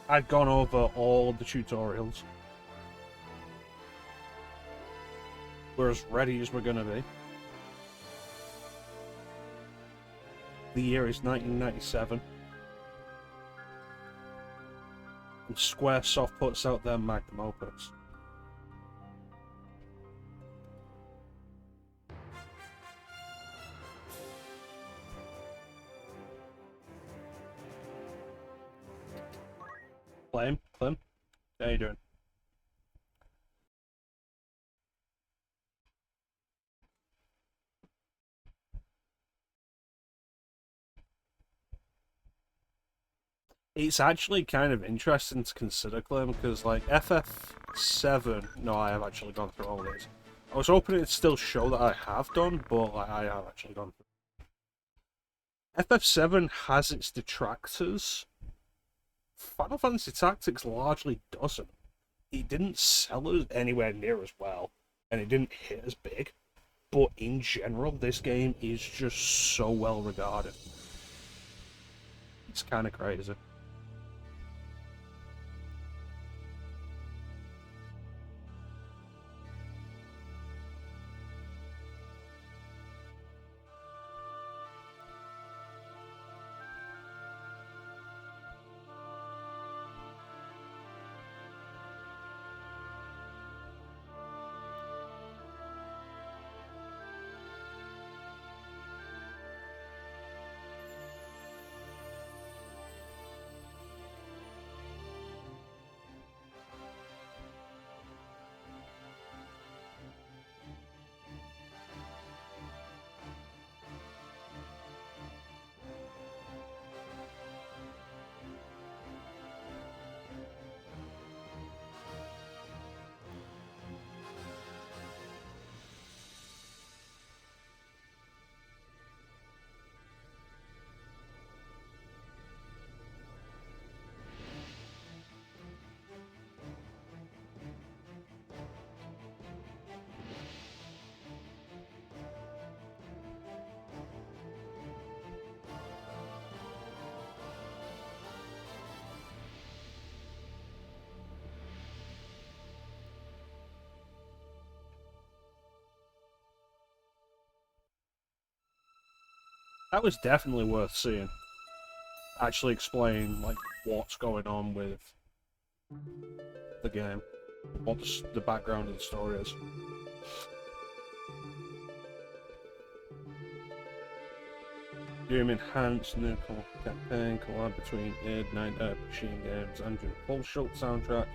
I'd gone over all the tutorials. We're as ready as we're gonna be. The year is 1997. And Squaresoft puts out their magnum opus. Clem, how you doing? It's actually kind of interesting to consider, Clem, because like FF7, no, I have actually gone through all these. I was hoping it'd still show that I have done, but like, I have actually gone through. FF7 has its detractors. Final Fantasy Tactics largely doesn't. It didn't sell us anywhere near as well, and it didn't hit as big. But in general, this game is just so well regarded. It's kind of crazy. That was definitely worth seeing. Actually explain like what's going on with the game, what the background of the story is. Doom Enhanced new campaign collab between id, Night Machine Games and Doom Full Shot soundtrack.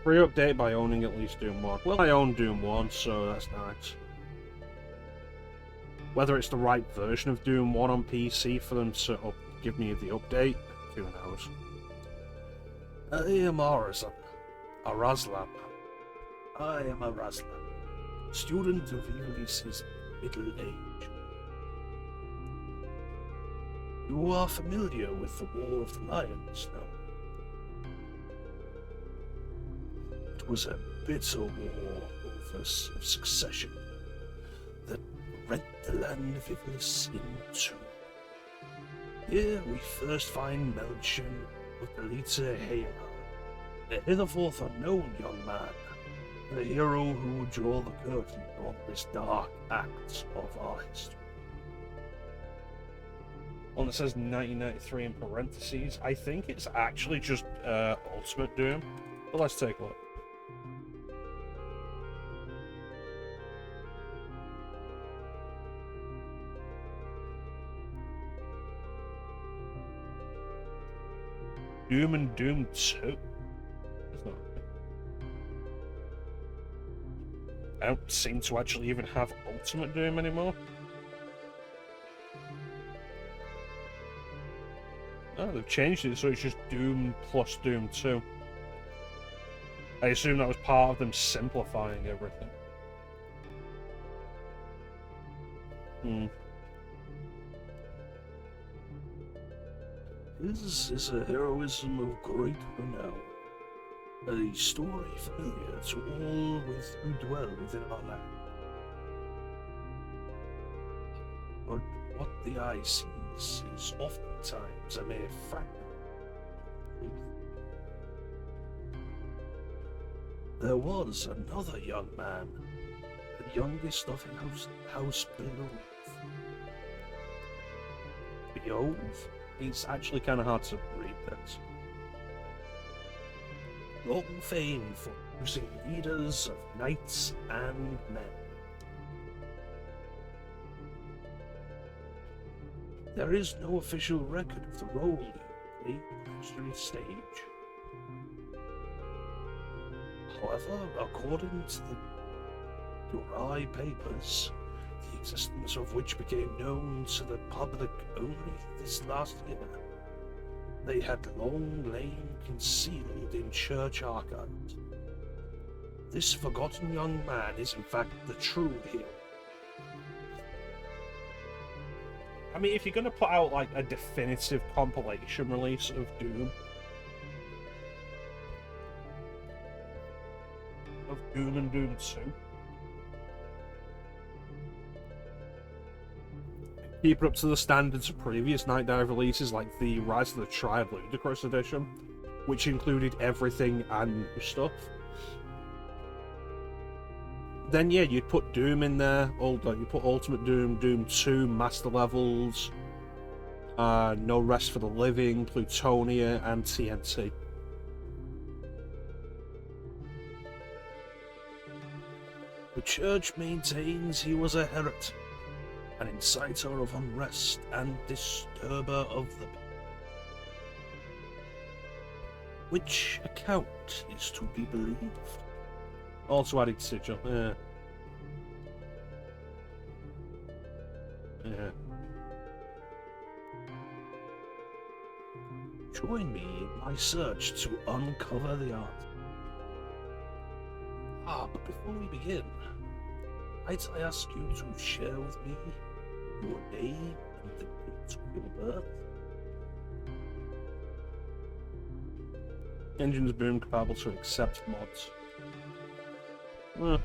Free update by owning at least Doom 1. Well, I own Doom 1, so that's nice. Whether it's the right version of Doom 1 on PC for them to give me the update, who knows. I am Arazlan. I am Arazlan, student of Ulysses' middle age. You are familiar with the War of the Lions, no? It was a bitter war of succession that rent the land of Ivlis in two. Here we first find Melchion of Belita Hera, a hitherforth unknown young man, the hero who will draw the curtain on this dark act of our history. One that says 1993 in parentheses. I think it's actually just Ultimate Doom, but let's take a look. Doom and Doom 2? Not... I don't seem to actually even have Ultimate Doom anymore. Oh, they've changed it so it's just Doom plus Doom 2. I assume that was part of them simplifying everything. This is a heroism of great renown, a story familiar to all who dwell within our land. But what the eye sees is oftentimes a mere fragment of truth. there was another young man, the youngest of House Below. Beowulf? It's actually kind of hard to read this. Long famed for producing leaders of knights and men. There is no official record of the role he played on the history stage. However, according to the Durai papers, the existence of which became known to the public only this last year, they had long lain concealed in church archives. This forgotten young man is in fact the true hero. I mean, if you're going to put out like a definitive compilation release of Doom and Doom 2, keep it up to the standards of previous Night Dive releases like the Rise of the Triad Ludicrous Edition, which included everything and new stuff, then yeah, you'd put Doom in there. You put Ultimate Doom, Doom 2, Master Levels, No Rest for the Living, Plutonia, and TNT. The church maintains he was a heretic, an inciter of unrest and disturber of the peace. Which account is to be believed? Also added sigil, yeah. Yeah. Join me in my search to uncover the art. But before we begin, might I ask you to share with me your name and the date of your birth? Engine's boom compatible to accept mods. Well,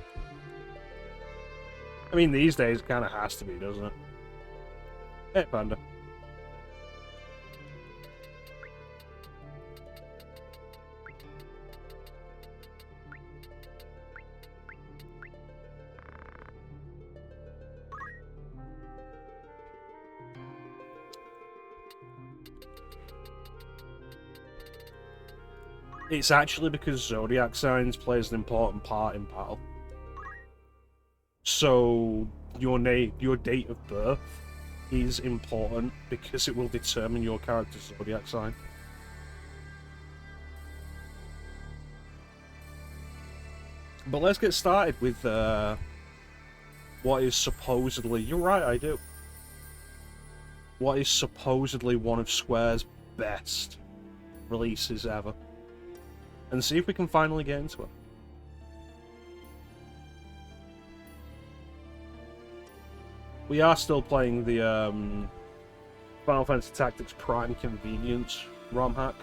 I mean, these days it kind of has to be, doesn't it? Hey, Panda. It's actually because zodiac signs plays an important part in battle. So your date of birth is important because it will determine your character's zodiac sign. But let's get started with what is supposedly... You're right, I do. What is supposedly one of Square's best releases ever. And see if we can finally get into it. We are still playing the Final Fantasy Tactics Prime Convenience ROM hack.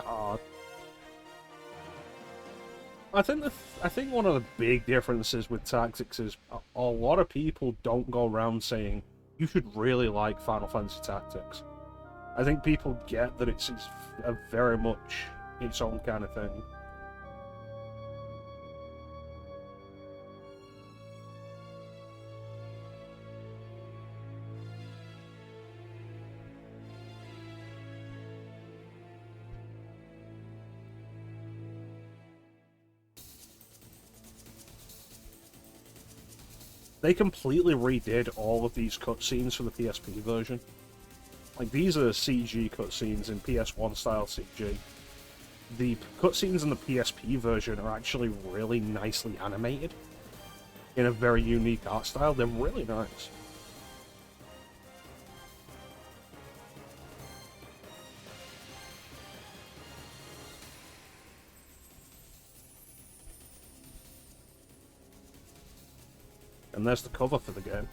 Hard. I think one of the big differences with Tactics is a lot of people don't go around saying you should really like Final Fantasy Tactics. I think people get that it's a very much its own kind of thing. They completely redid all of these cutscenes for the PSP version. Like, these are CG cutscenes in PS1 style CG. The cutscenes in the PSP version are actually really nicely animated. In a very unique art style. They're really nice. And there's the cover for the game.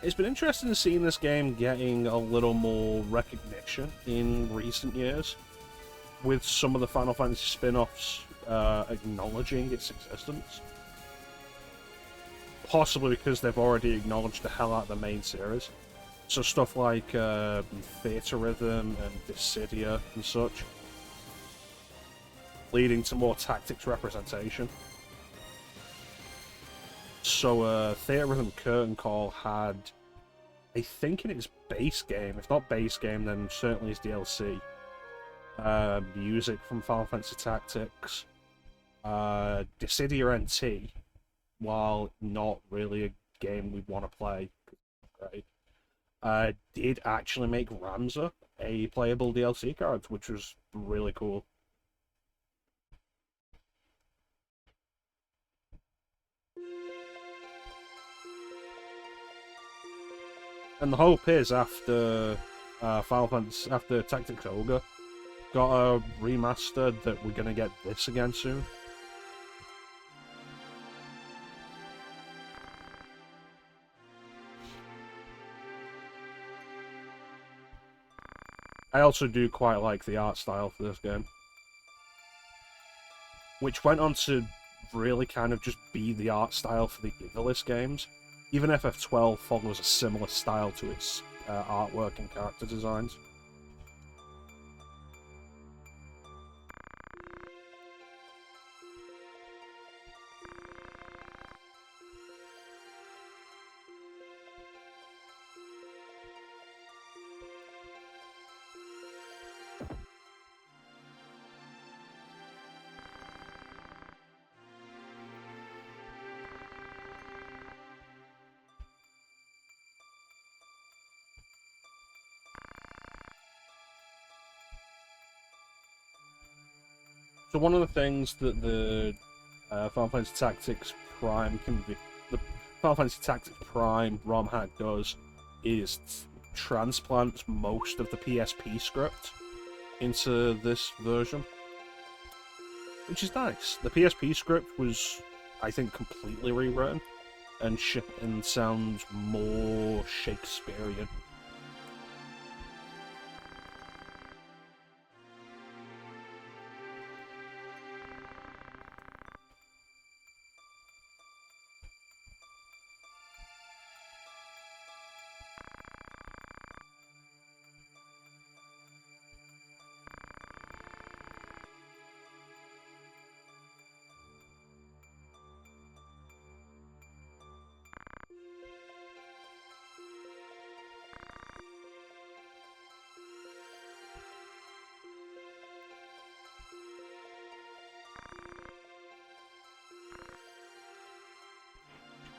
It's been interesting seeing this game getting a little more recognition in recent years, with some of the Final Fantasy spin-offs acknowledging its existence. Possibly because they've already acknowledged the hell out of the main series. So stuff like Theatre Rhythm and Dissidia and such, leading to more tactics representation. So Theatre Rhythm Curtain Call had, I think in its base game, if not base game, then certainly its DLC, music from Final Fantasy Tactics, Dissidia NT, while not really a game we want to play, right, did actually make Ramza a playable DLC card, which was really cool. And the hope is after Final Fantasy, after Tactics Ogre got a remastered, that we're gonna get this again soon. I also do quite like the art style for this game, which went on to really kind of just be the art style for the Ivalice games. Even FF12 follows a similar style to its artwork and character designs. So one of the things that the Final Fantasy Tactics Prime the Final Fantasy Tactics Prime ROM hack does is transplants most of the PSP script into this version, which is nice. The PSP script was, I think, completely rewritten and sounds more Shakespearean.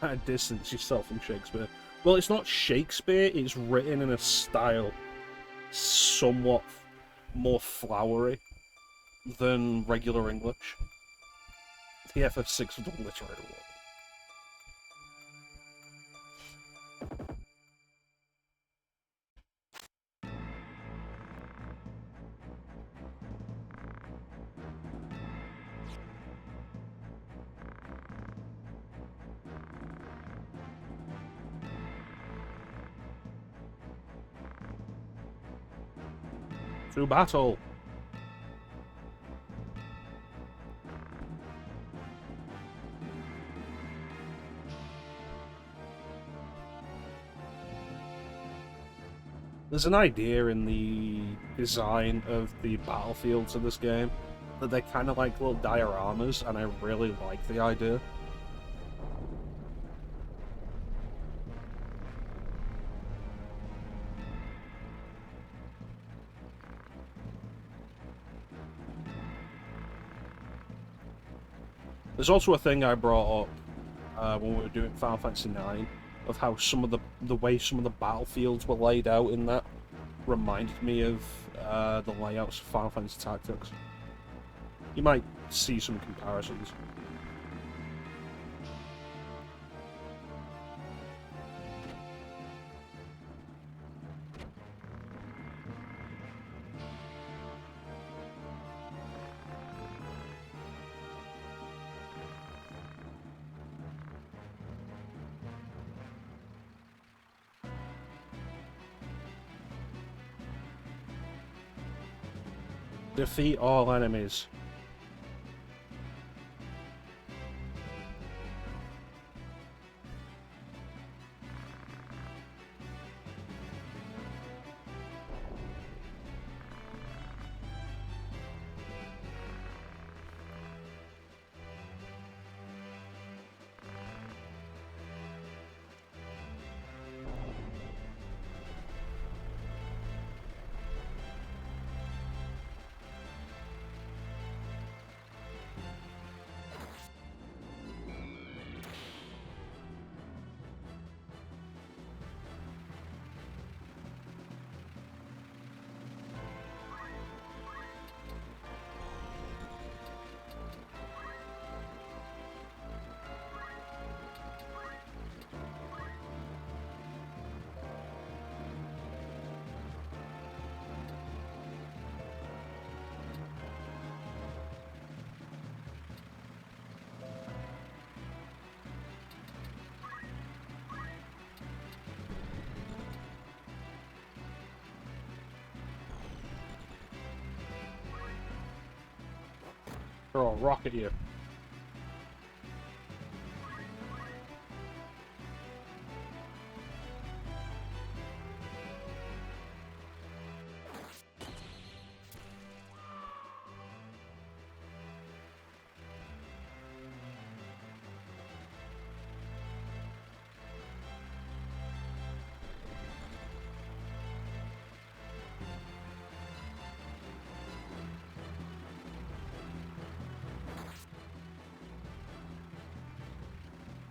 Kind of distance yourself from Shakespeare. Well, it's not Shakespeare, it's written in a style somewhat more flowery than regular English. The FF6 was the literary word. To battle! There's an idea in the design of the battlefields of this game that they're kind of like little dioramas, and I really like the idea. There's also a thing I brought up when we were doing Final Fantasy IX, of how some of the way some of the battlefields were laid out in that reminded me of the layouts of Final Fantasy Tactics. You might see some comparisons. Defeat all enemies. Throw a rock at you.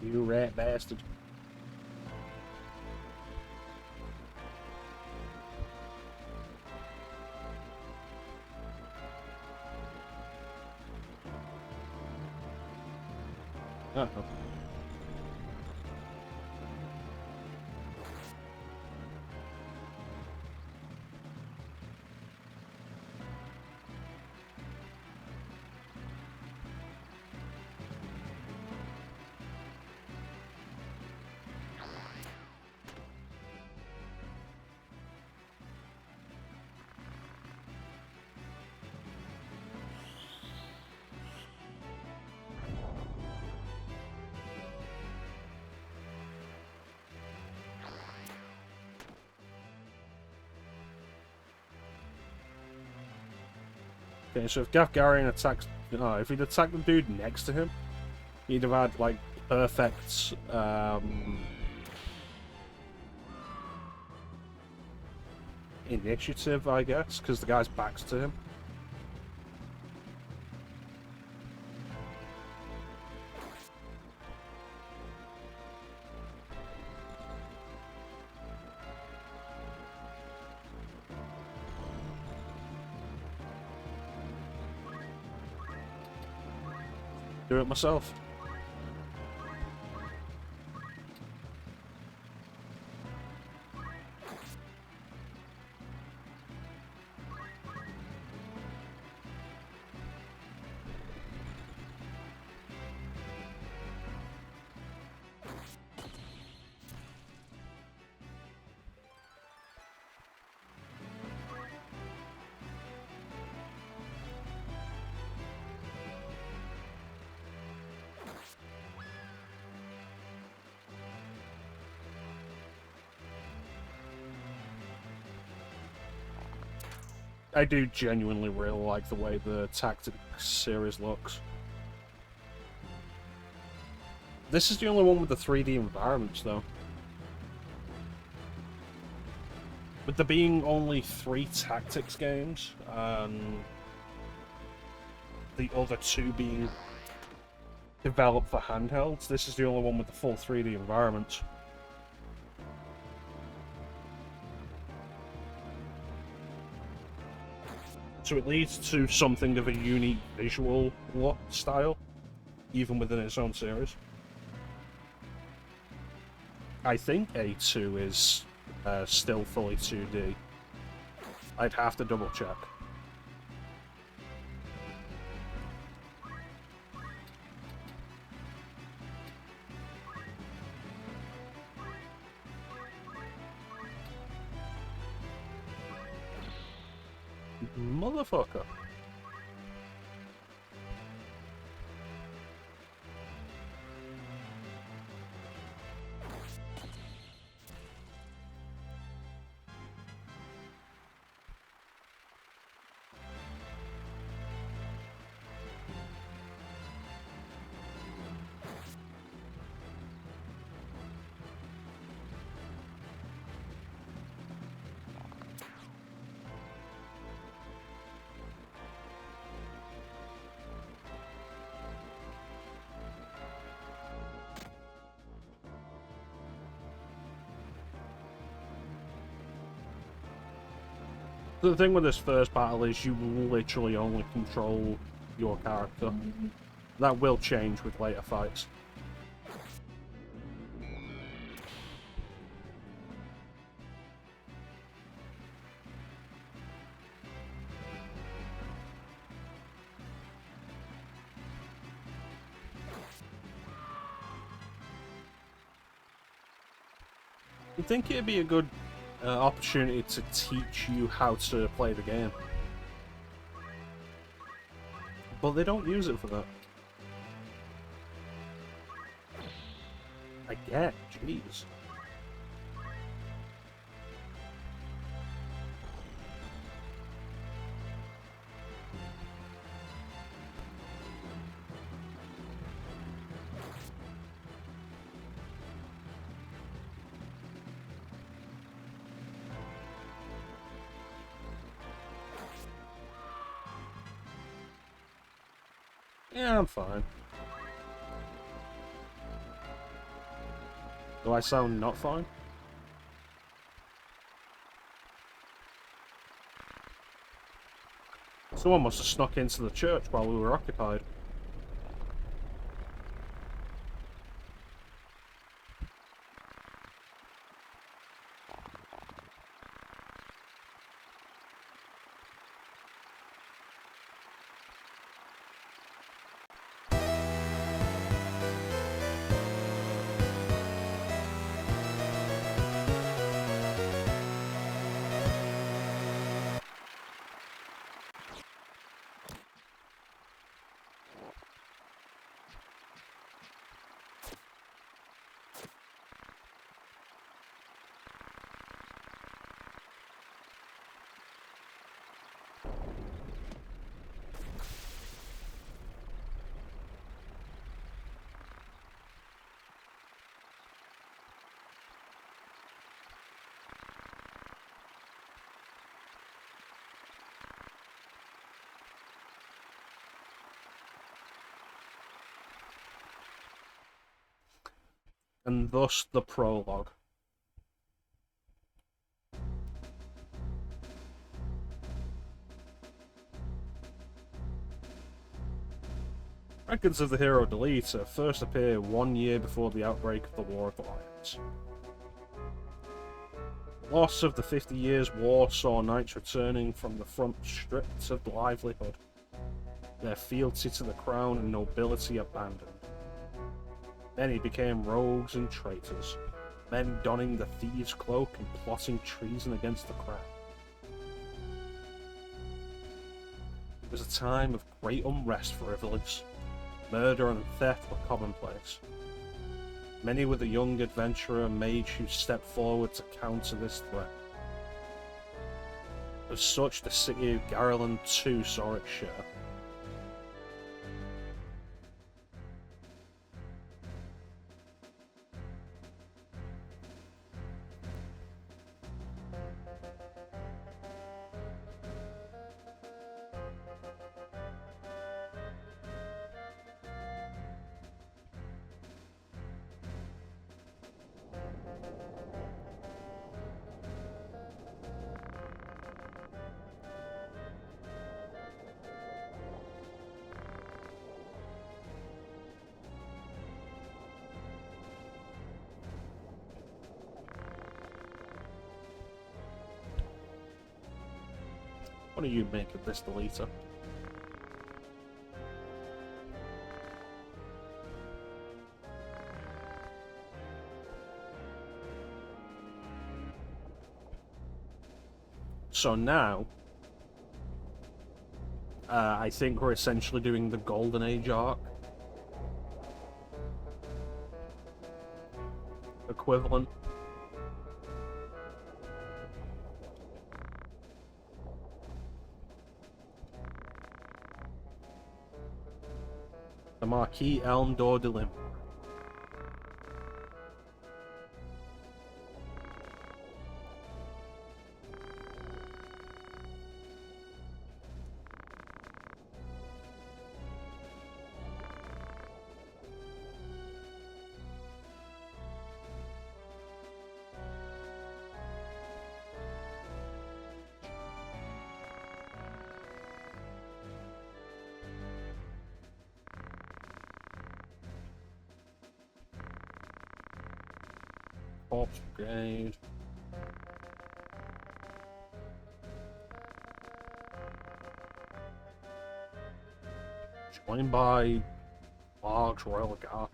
You rat bastard. Uh-oh. Okay, so if Gafgarian attacks... if he'd attacked the dude next to him, he'd have had, like, perfect, initiative, I guess, because the guy's back's to him. Do it myself. I do genuinely really like the way the Tactics series looks. This is the only one with the 3D environments, though. With there being only 3 Tactics games, and the other 2 being developed for handhelds, this is the only one with the full 3D environments. So it leads to something of a unique visual style, even within its own series. I think A2 is still fully 2D. I'd have to double check. Motherfucker. The thing with this first battle is you literally only control your character. That will change with later fights. I think it'd be a good opportunity to teach you how to play the game. But they don't use it for that. I get, jeez. Yeah, I'm fine. Do I sound not fine? Someone must have snuck into the church while we were occupied. And thus the prologue. Records of the hero Delita first appear 1 year before the outbreak of the War of the Lions. The loss of the 50 Years' War saw knights returning from the front stripped of livelihood, their fealty to the crown and nobility abandoned. Many became rogues and traitors, men donning the thieves' cloak and plotting treason against the crown. It was a time of great unrest for Ivalice. Murder and theft were commonplace. Many were the young adventurer mage who stepped forward to counter this threat. As such, the city of Garland too saw its share. What do you make of this Delita? So now, I think we're essentially doing the Golden Age arc. Equivalent. The Marquis Elm d'Or de Lim. Corpse Brigade. Joined by large royal guard.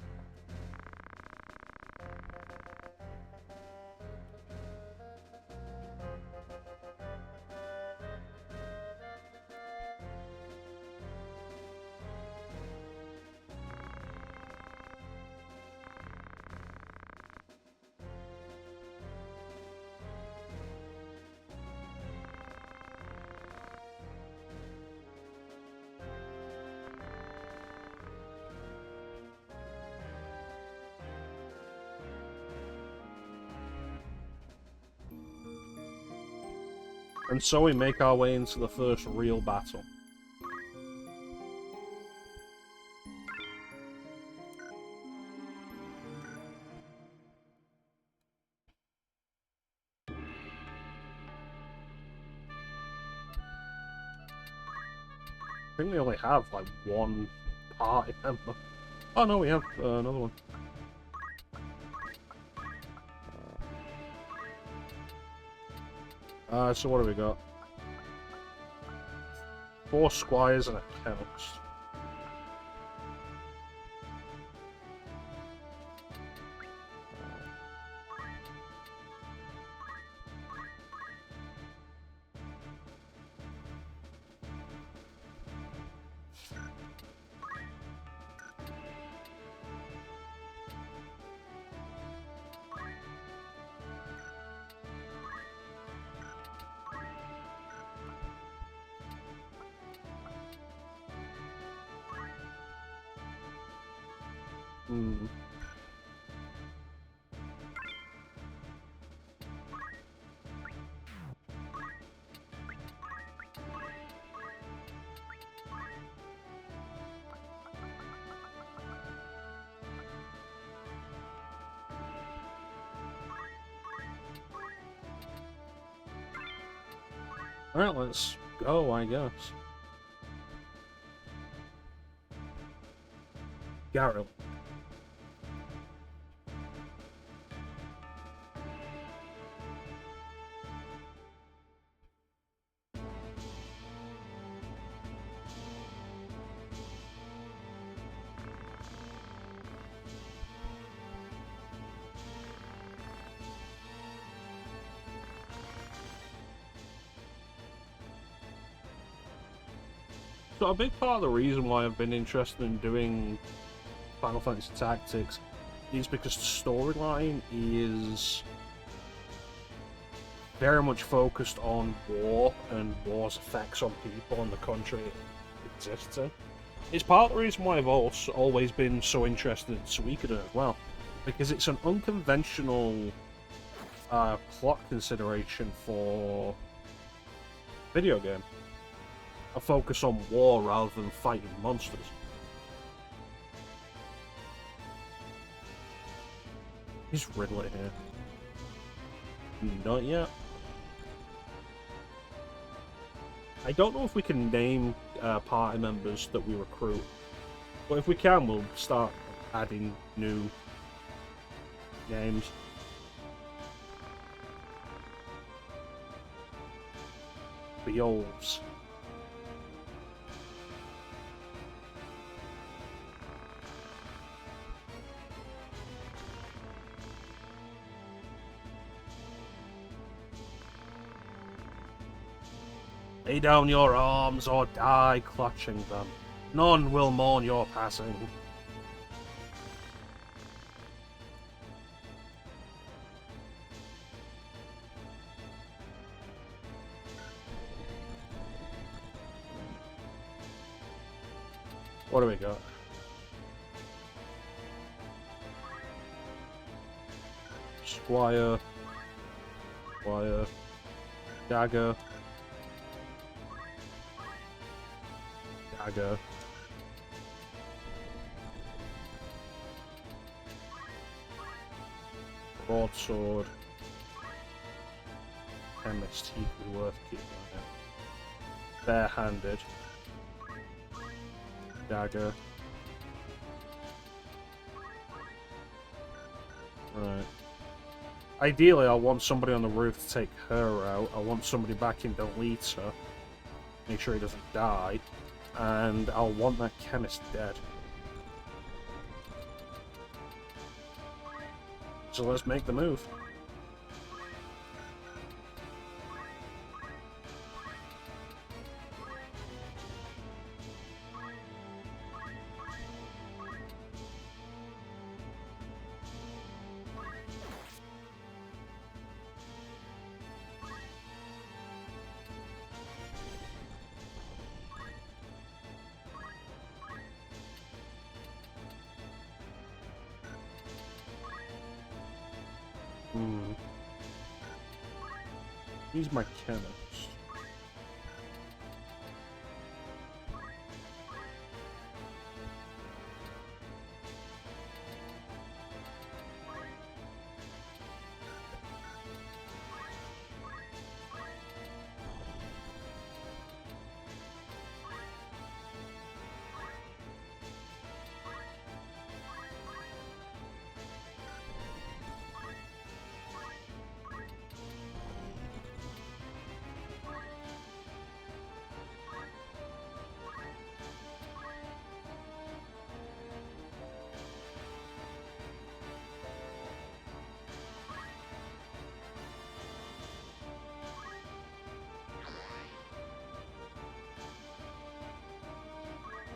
And so we make our way into the first real battle. I think we only have like one party member. Oh no, we have another one. So what have we got? 4 squires and a chemist. Alright, let's go, I guess. Garrel. So a big part of the reason why I've been interested in doing Final Fantasy Tactics is because the storyline is very much focused on war and war's effects on people and the country it exists in. It's part of the reason why I've also always been so interested in Suikoden as well, because it's an unconventional plot consideration for video game. A focus on war rather than fighting monsters. Is Ridley here? Not yet. I don't know if we can name party members that we recruit, but if we can, we'll start adding new names. Beowulfs. Lay down your arms or die clutching them. None will mourn your passing. What do we got? Squire. Dagger. Broadsword. Chemist, he could be worth keeping an eye. Barehanded. Dagger. Right. Ideally, I want somebody on the roof to take her out. I want somebody back in deleter. Make sure he doesn't die. And I'll want that chemist dead. So let's make the move. He's my chemist.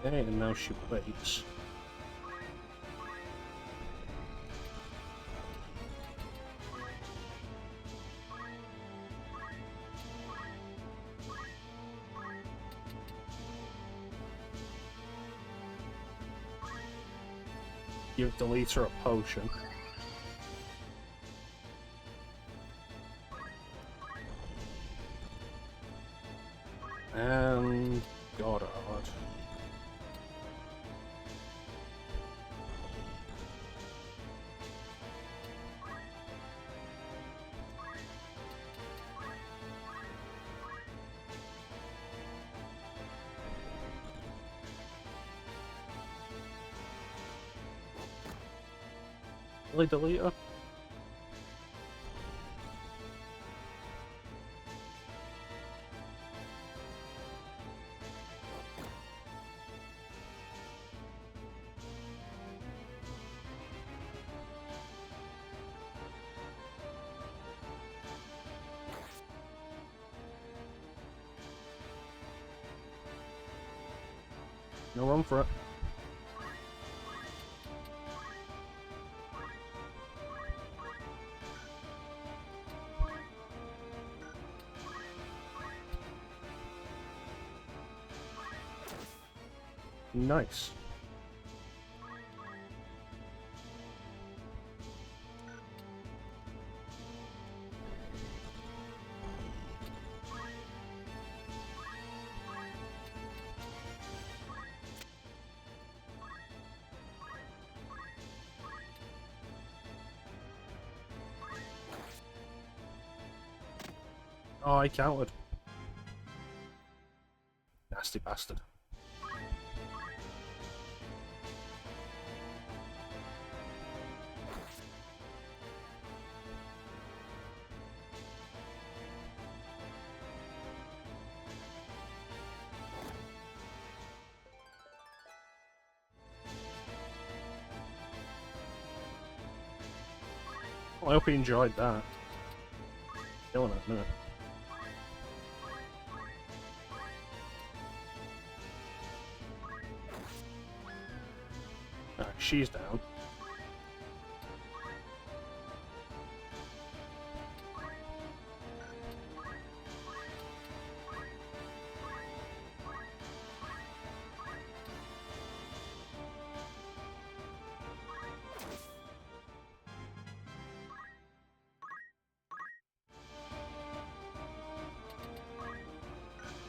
Okay, and now she waits. Give deleter a potion. And Goddard. Really, deleter? No run for it. Nice. Oh, I countered. Nasty bastard. Well, I hope you enjoyed that. Killing it, isn't it? Alright, she's down.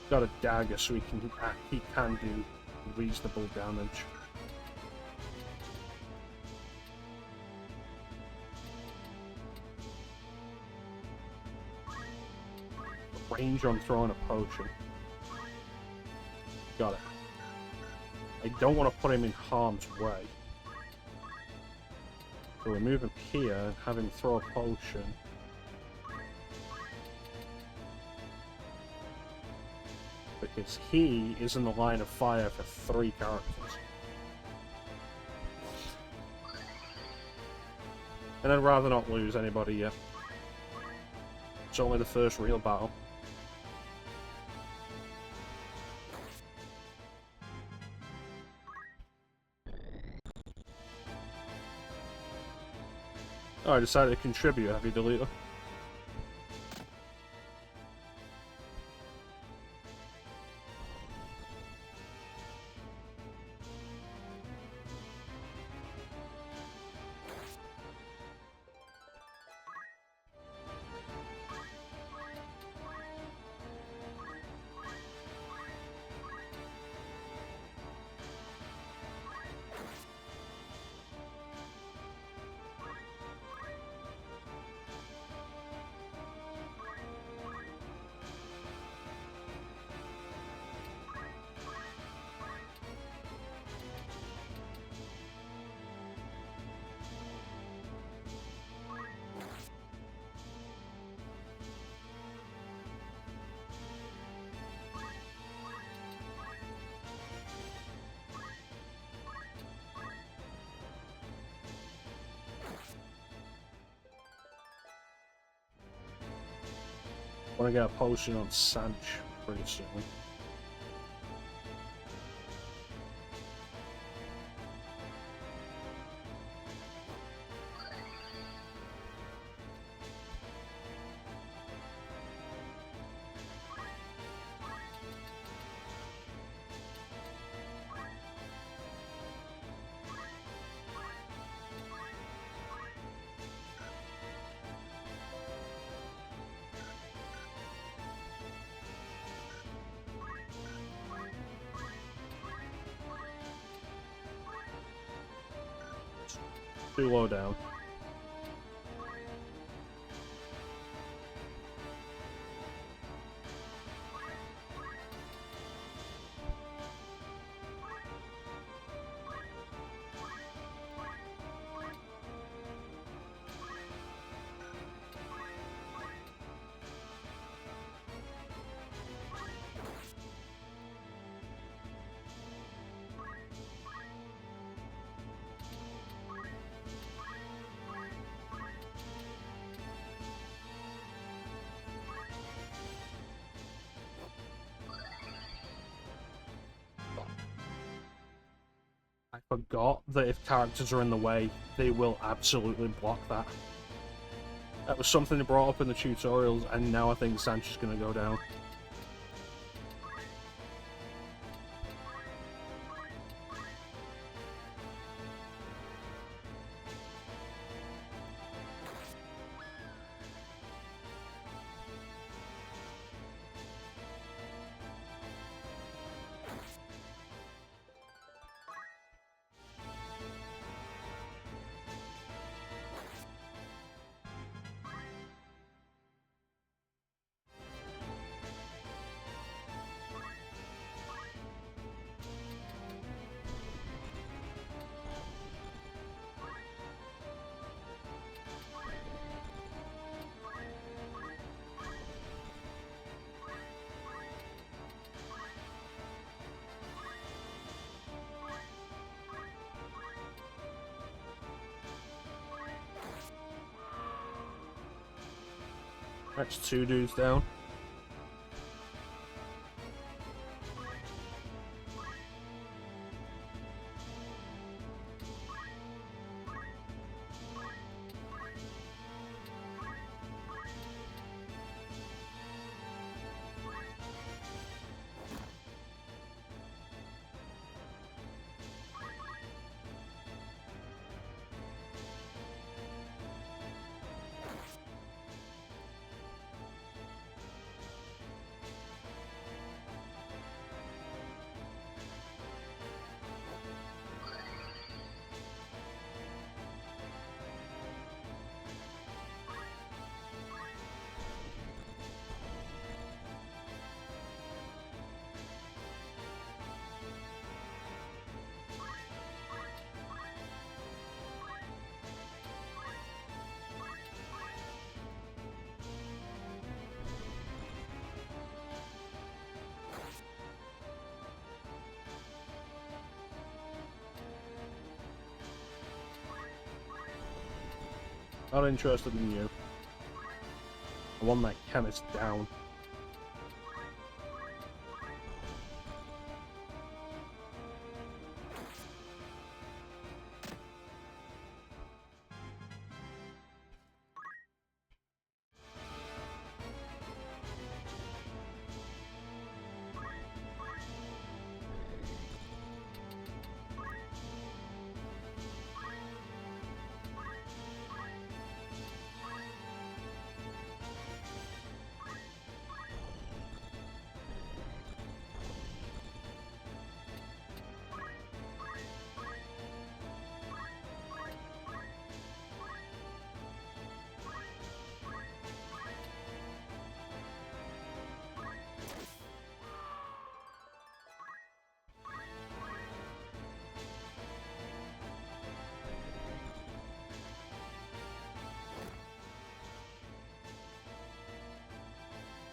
Got a dagger so he can do reasonable damage. Range on throwing a potion. Got it. I don't want to put him in harm's way. So we move him here and have him throw a potion. because he is in the line of fire for 3 characters. And I'd rather not lose anybody yet. It's only the first real battle. Oh, I decided to contribute. Have you deleted? I want to get a potion on Sanch pretty soon. Too low down. I forgot that if characters are in the way, they will absolutely block that. That was something they brought up in the tutorials, and now I think Sanch is going to go down. That's 2 dudes down. Not interested in you. I want that chemist down.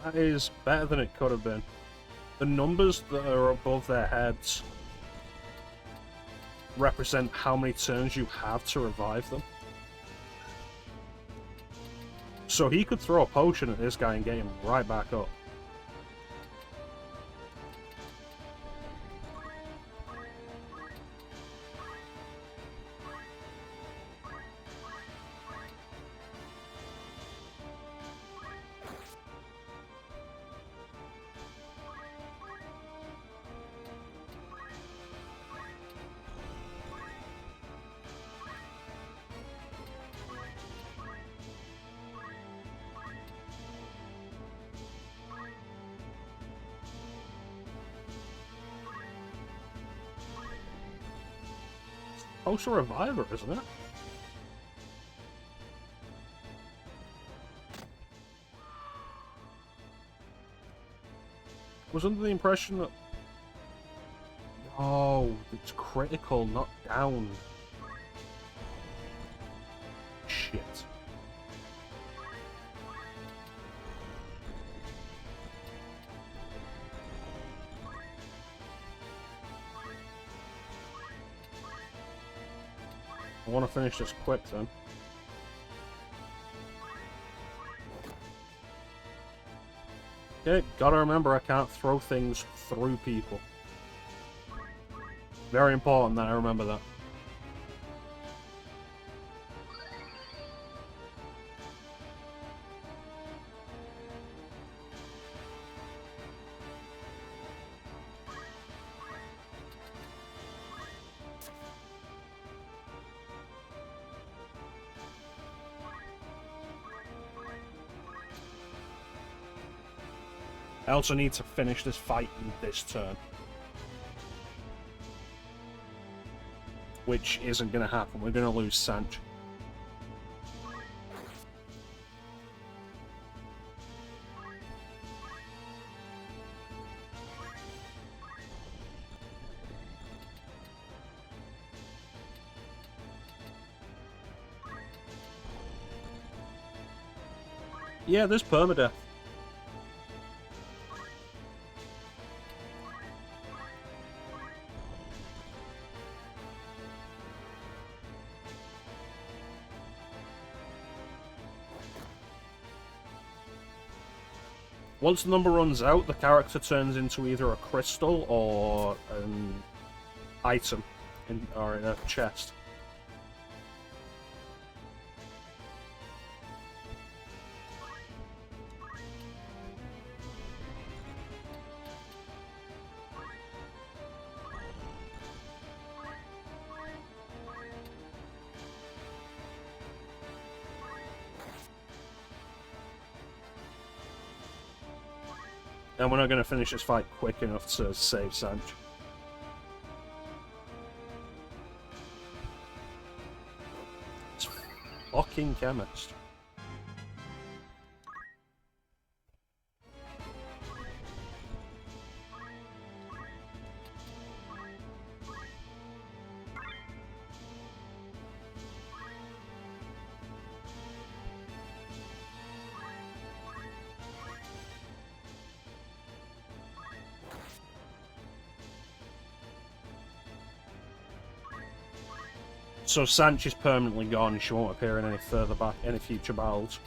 That is better than it could have been. The numbers that are above their heads represent how many turns you have to revive them. So he could throw a potion at this guy and get him right back up. Supposed to revive her, isn't it? Was under the impression that... Oh, it's critical, not down. Shit. I want to finish this quick then. Okay, gotta remember I can't throw things through people. Very important that I remember that. I also need to finish this fight in this turn. Which isn't going to happen. We're going to lose Sanch. Yeah, there's permadeath. Once the number runs out, the character turns into either a crystal or an item or in a chest. And we're not going to finish this fight quick enough to save Sanch. It's fucking chemist. So Sanch is permanently gone. She won't appear in any future battles.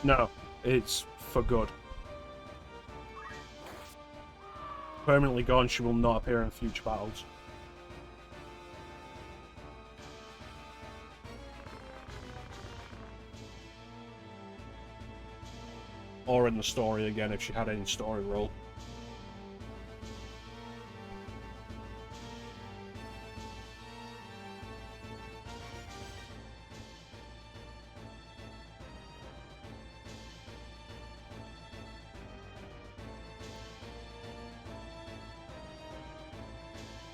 No, it's for good. Permanently gone, she will not appear in future battles. Or in the story again, if she had any story role.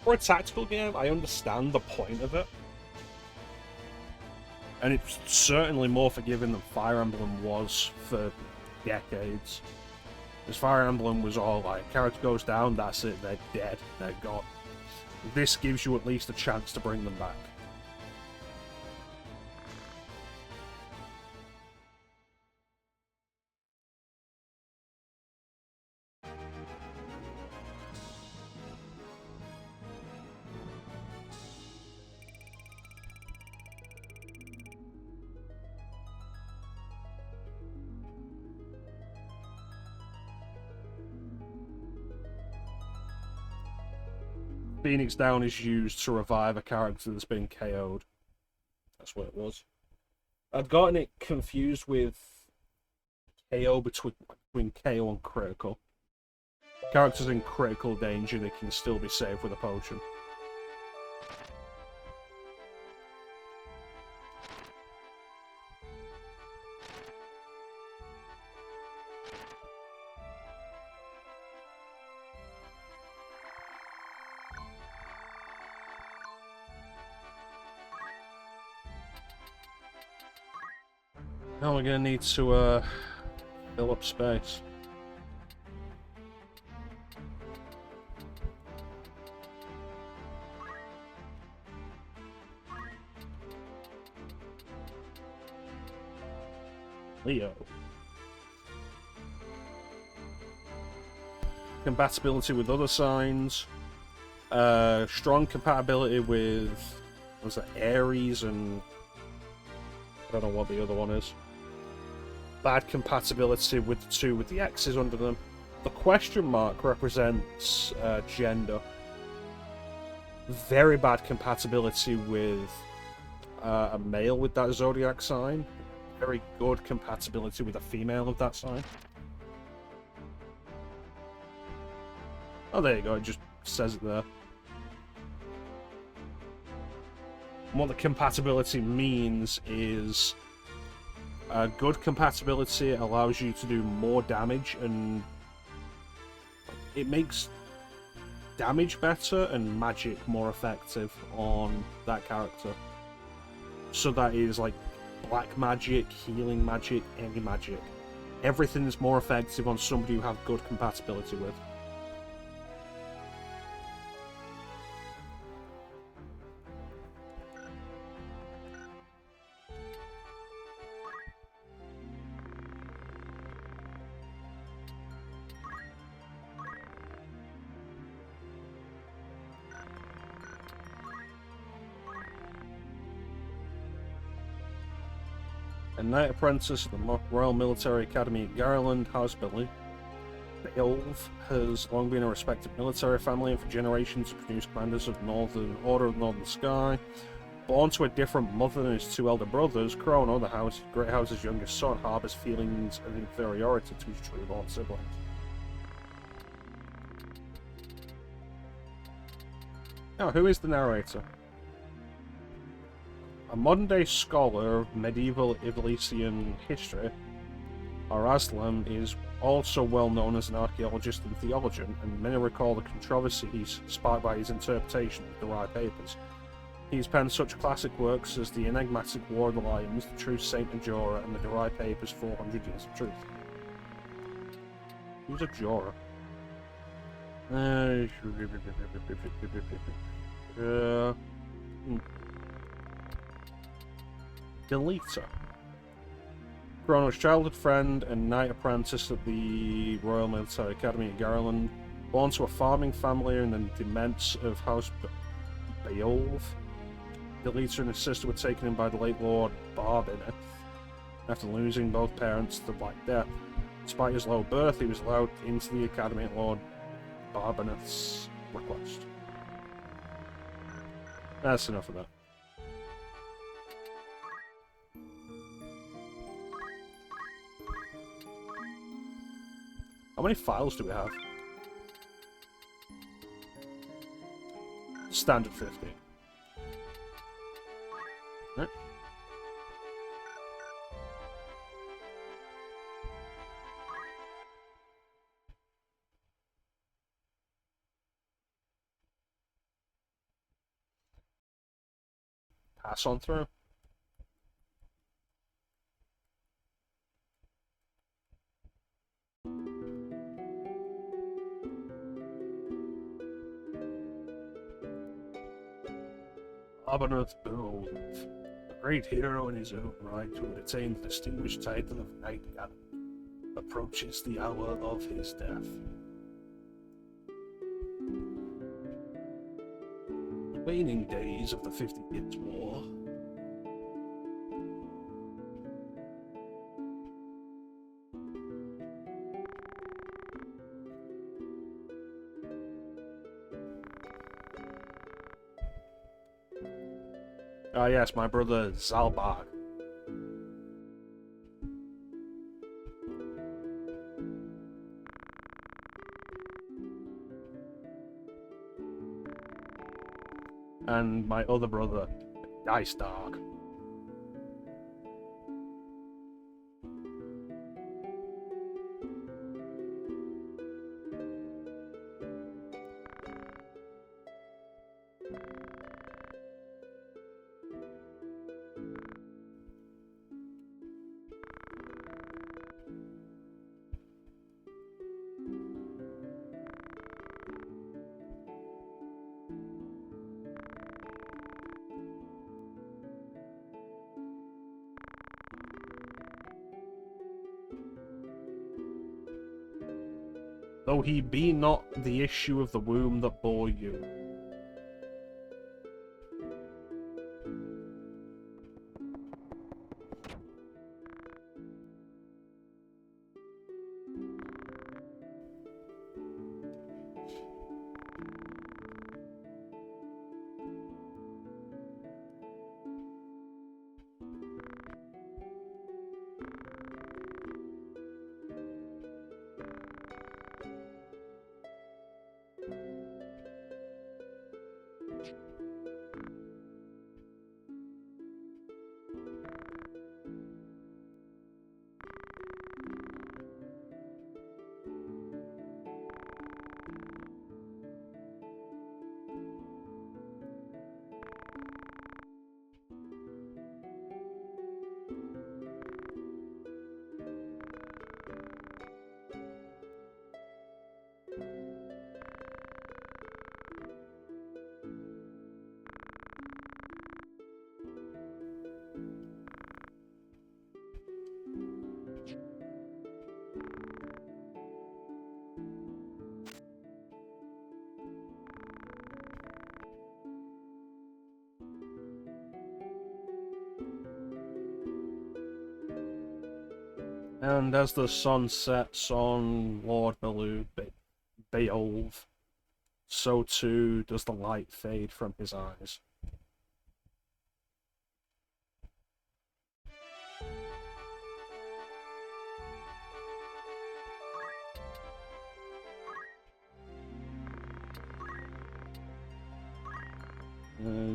For a tactical game, I understand the point of it. And it's certainly more forgiving than Fire Emblem was for decades. Because Fire Emblem was all like, character goes down, that's it, they're dead, they're gone. This gives you at least a chance to bring them back. Phoenix Down is used to revive a character that's been KO'd. That's what it was. I'd gotten it confused with KO between KO and critical. Characters in critical danger, they can still be saved with a potion. Now we're gonna need to fill up space. Leo. Compatibility with other signs. Strong compatibility with, what was it, Aries and I don't know what the other one is. Bad compatibility with the two with the X's under them. The question mark represents gender. Very bad compatibility with a male with that zodiac sign. Very good compatibility with a female of that sign. Oh, there you go, it just says it there. And what the compatibility means is good compatibility allows you to do more damage, and it makes damage better and magic more effective on that character. So that is like black magic, healing magic, any magic. Everything is more effective on somebody you have good compatibility with. A knight apprentice at the Royal Military Academy at Garland, Housebelly. Beowulf has long been a respected military family and for generations produced commanders of Northern Order of the Northern Sky. Born to a different mother than his two elder brothers, Chrono, the Great House's youngest son, harbours feelings of inferiority to his true-born siblings. Now, who is the narrator? A modern-day scholar of medieval Iblisian history, Araslam is also well known as an archaeologist and theologian, and many recall the controversies sparked by his interpretation of the Dry Papers. He's penned such classic works as The Enigmatic War of the Lions, The True Saint Majora, and The Dry Papers 400 Years of Truth. Who's a Jorah? Deleter. Chrono's childhood friend and knight apprentice at the Royal Military Academy at Garland, born to a farming family in the demesne of House Beowulf. Deleter and his sister were taken in by the late Lord Barbineth after losing both parents to the Black Death. Despite his low birth, he was allowed into the academy at Lord Barbineth's request. That's enough of that. How many files do we have? Standard 50. Right. Pass on through. Barbineth Beowulf, a great hero in his own right, who had attained the distinguished title of Knight Gallant, approaches the hour of his death. The waning days of the 50 Years' War. Ah yes, my brother Zalbar. And my other brother, Ice Dog. Though he be not the issue of the womb that bore you. And as the sun sets on Lord Beowulf, so too does the light fade from his eyes.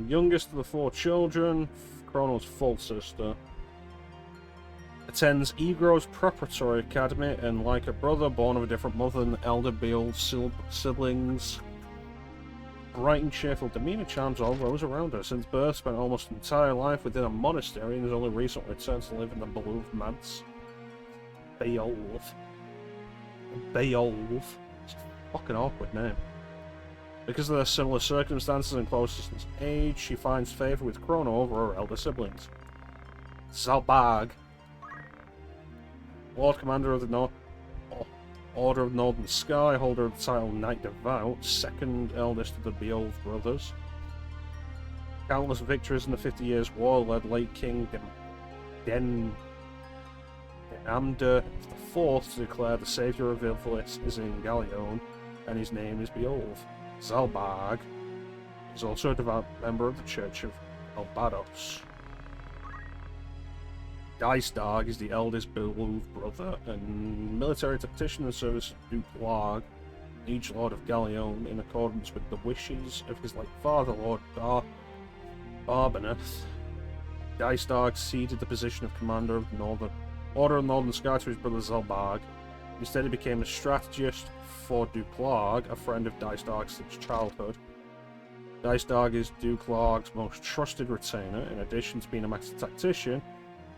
Youngest of the 4 children, mecha-chrono's full sister. Attends Egro's preparatory academy, and like a brother born of a different mother than the elder Beowulf's siblings, bright and cheerful demeanor charms all those around her. Since birth, spent almost an entire life within a monastery, and has only recently returned to live in the beloved manse. Beowulf. Beowulf. It's a fucking awkward name. Because of their similar circumstances and closest age, she finds favour with Chrono over her elder siblings. Zalbag, Lord Commander of the Order of Northern Sky, holder of the title Knight Devout, second eldest of the Beowulf brothers. Countless victories in the 50 Years' War led late King Denamda IV to declare the saviour of Ilflis is in Galion, and his name is Beowulf. Zalbag is also a devout member of the Church of Albados. Dicedog is the eldest Beowulf brother and military tactician in the service of Duke Larg, Liege Lord of Galion, in accordance with the wishes of his late father, Lord Barbeneth. Dicedog ceded the position of commander of the Order of Northern Sky to his brother Zalbag. Instead, he became a strategist for Duke Larg, a friend of Dicedog since childhood. Dicedog is Duke Larg's most trusted retainer. In addition to being a master tactician,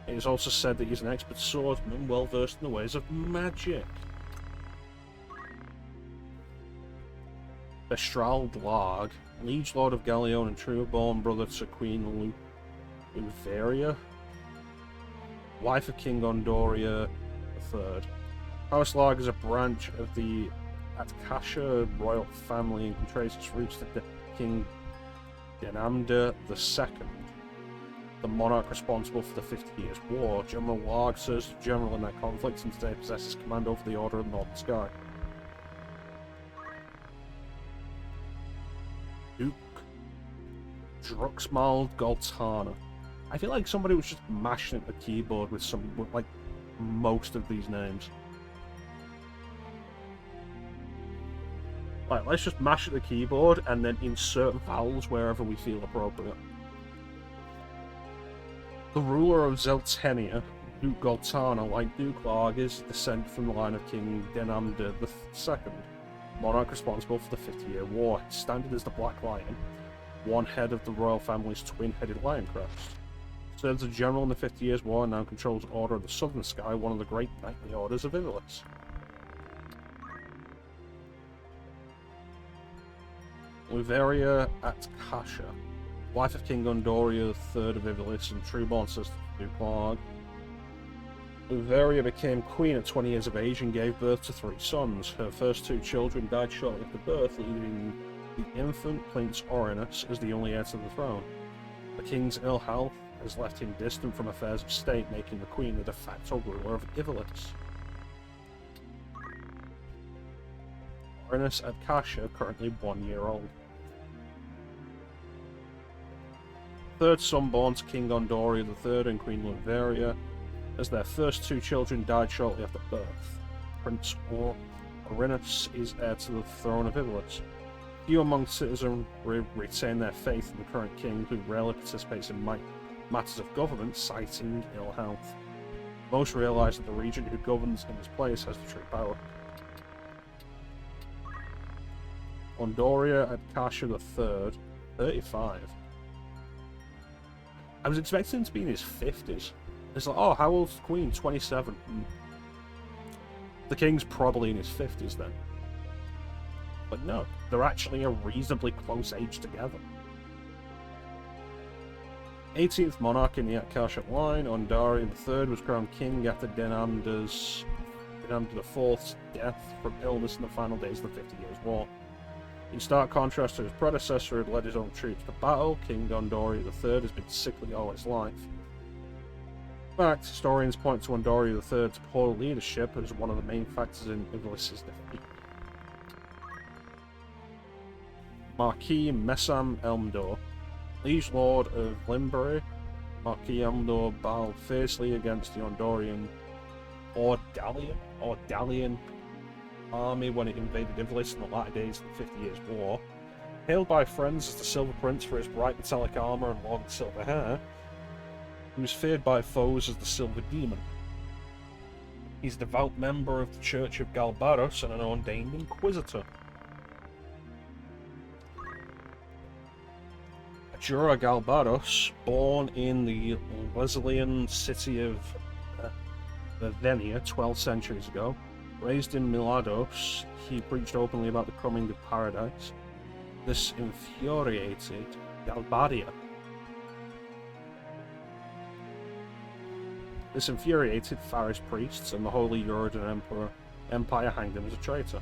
it is also said that he's an expert swordsman, well versed in the ways of magic. Bestrald Larg, Liege Lord of Galion and true-born brother to Queen Luveria, wife of King Gondoria III. House Larg is a branch of the Atkasha royal family and can trace its roots to King Denamda II, the monarch responsible for the 50 Years' War. General Larg serves as general in that conflict and today possesses command over the Order of the Northern Sky. Duke Druxmald Goltana. I feel like somebody was just mashing at the keyboard with like most of these names. Right, let's just mash at the keyboard and then insert vowels wherever we feel appropriate. The ruler of Zeltenia, Duke Goltana, like Duke Larg, is descended from the line of King Denamda II, monarch responsible for the 50-Year War. His standard is the Black Lion, one head of the royal family's twin-headed lion crest. Serves as general in the 50 Years' War and now controls Order of the Southern Sky, one of the great knightly orders of Ivalice. Luveria Atkasha, wife of King Gondoria III of Ivalice and true-born sister of Duke Larg. Luveria became queen at 20 years of age and gave birth to 3 sons. Her first 2 children died shortly after birth, leaving the infant Prince Orinus as the only heir to the throne. The king's ill health has left him distant from affairs of state, making the queen the de facto ruler of Ivalice. Orinus Atkasha, currently 1 year old. Third son born to King Gondoria III and Queen Luveria, as their first 2 children died shortly after birth. Prince Orinus is heir to the throne of Ivalice. Few among citizens retain their faith in the current king, who rarely participates in matters of government, citing ill health. Most realize that the regent who governs in his place has the true power. Gondoria Atkasha III, 35. I was expecting him to be in his 50s. It's like, oh, how old's the Queen? 27. The King's probably in his 50s then. But no, they're actually a reasonably close age together. 18th monarch in the Atkasha line, Ondarian III was crowned king after Denamda IV's death from illness in the final days of the 50 Years' War. In stark contrast to his predecessor who had led his own troops to battle, King Gondoria III has been sickly all his life. In fact, historians point to Gondoria III's poor leadership as one of the main factors in Ivalice's defeat. Marquis Messam Elmdor, Liege Lord of Limbury, Marquis Elmdor battled fiercely against the Ondorian Ordalian army when it invaded Ivalice in the latter days of the 50 Years' War. Hailed by friends as the Silver Prince for his bright metallic armour and long silver hair, He was feared by foes as the Silver Demon. He's a devout member of the Church of Galbaros and an ordained Inquisitor. Jura Galbaros, born in the Wesleyan city of Venia 12 centuries ago, raised in Milados, he preached openly about the coming of paradise. This infuriated Galbadia. This infuriated Faris priests, and the Holy Uridan Empire hanged him as a traitor.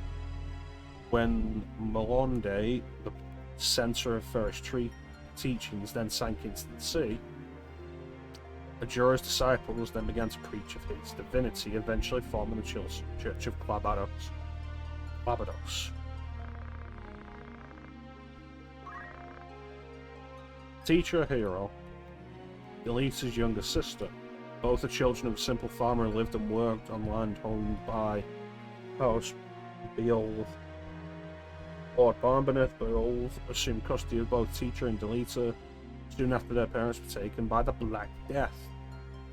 When Malonde, the center of Faris teachings, then sank into the sea, Ajura's disciples then began to preach of his divinity, eventually forming the Church of Clabados. Teacher hero, Elisa's younger sister. Both are children of a simple farmer who lived and worked on land owned by House Beowulf. Lord Beowulf assumed custody of both Teacher and Delita soon after their parents were taken by the Black Death.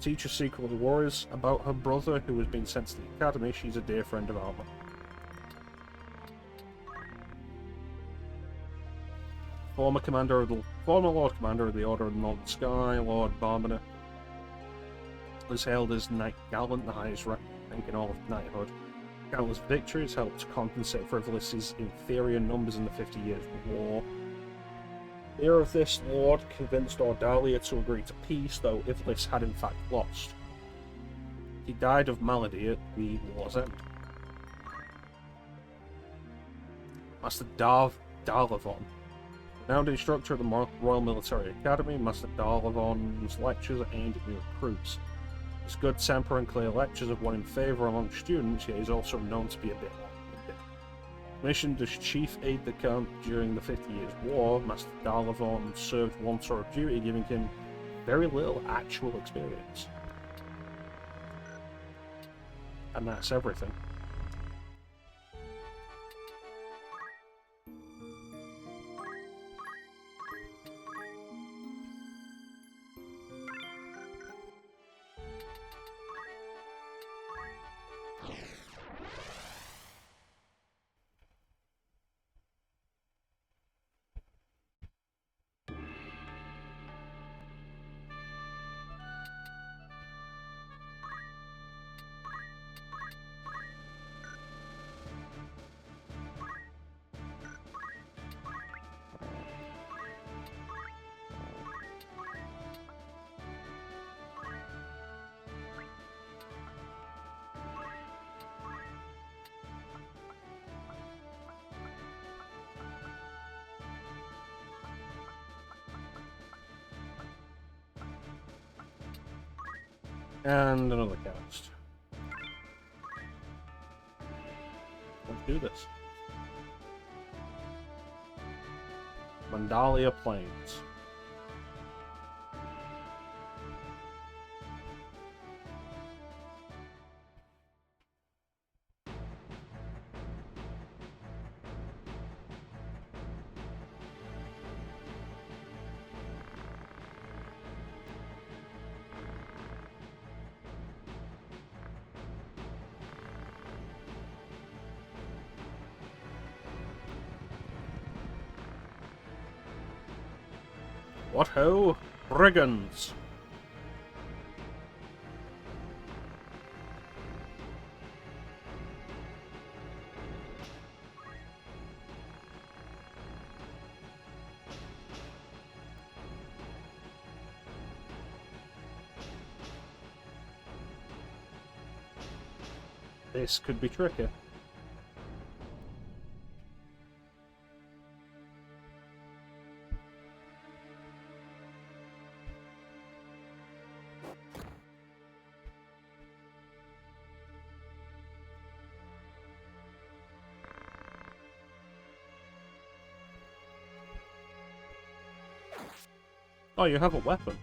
Teacher secretly worries about her brother who has been sent to the academy. She's a dear friend of Alma. Former Lord Commander of the Order of the Northern Sky, Lord Barmana, was hailed as Knight Gallant, the highest rank in all of knighthood. Countless victories helped to compensate for Ivalis's inferior numbers in the 50 Years' War. Fear of this lord convinced Ordalia to agree to peace, though Ivalis had in fact lost. He died of malady at the war's end. Master Darlavon, renowned instructor at the Royal Military Academy, Master Darlavon's lectures are aimed at new recruits. His good temper and clear lectures have won in favour among students, yet he is also known to be a bit long-winded. Commissioned as chief aide-de-camp during the 50 Years' War, Master Darlavon served one tour of duty, giving him very little actual experience. And that's everything. And another cast. Let's do this. Mandalia Plains. What ho, brigands! This could be tricky. Oh, you have a weapon.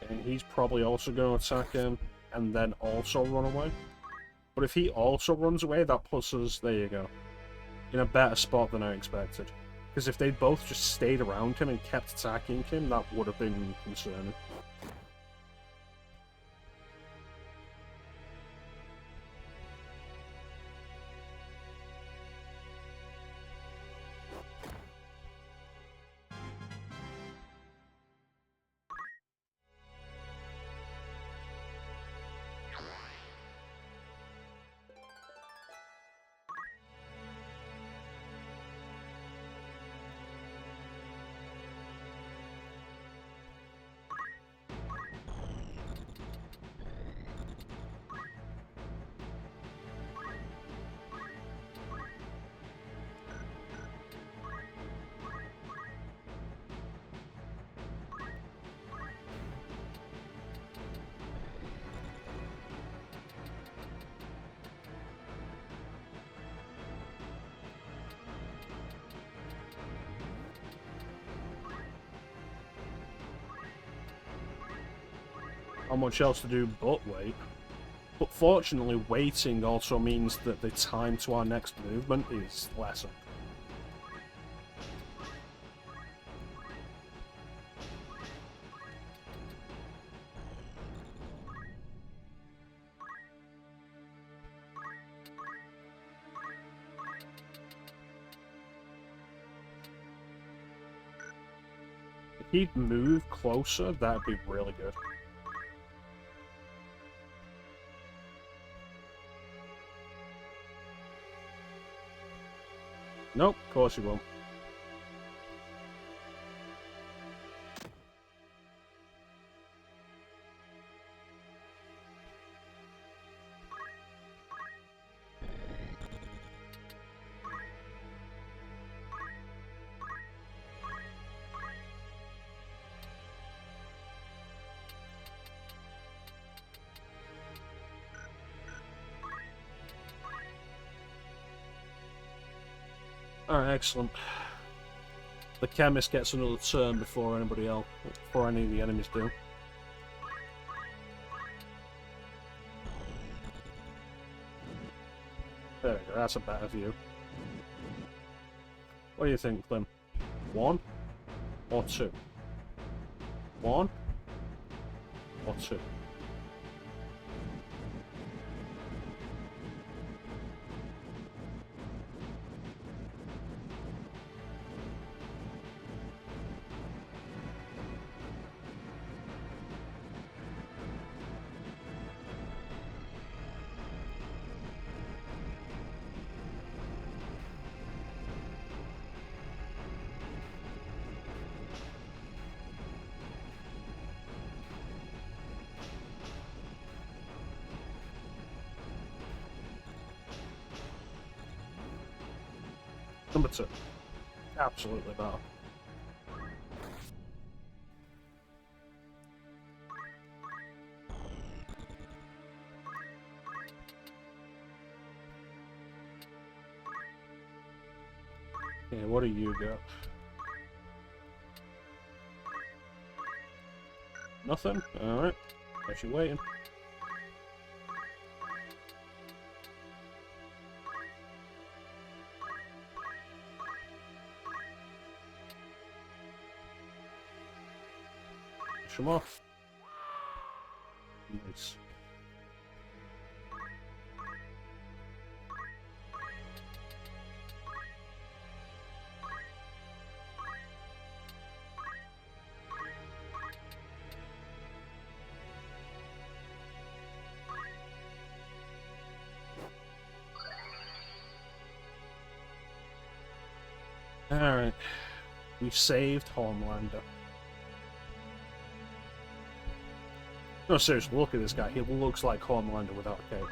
And he's probably also going to attack him. and then also run away. But if he also runs away, that puts us, there you go, in a better spot than I expected. Because if they'd both just stayed around him and kept attacking him, that would have been concerning. Not much else to do but wait. But fortunately, waiting also means that the time to our next movement is lesser. If he'd move closer, that'd be really good. Nope, of course he won't. Alright, excellent. The chemist gets another turn before anybody else, before any of the enemies do. There we go, that's a better view. What do you think, Clem? 1 or 2? 1 or 2? Number 2. Absolutely better. Okay, what do you got? Nothing? Alright. Guess you're waiting. Push him off. Nice. Alright. We've saved Homelander. No, seriously, look at this guy. He looks like Homelander without a cape.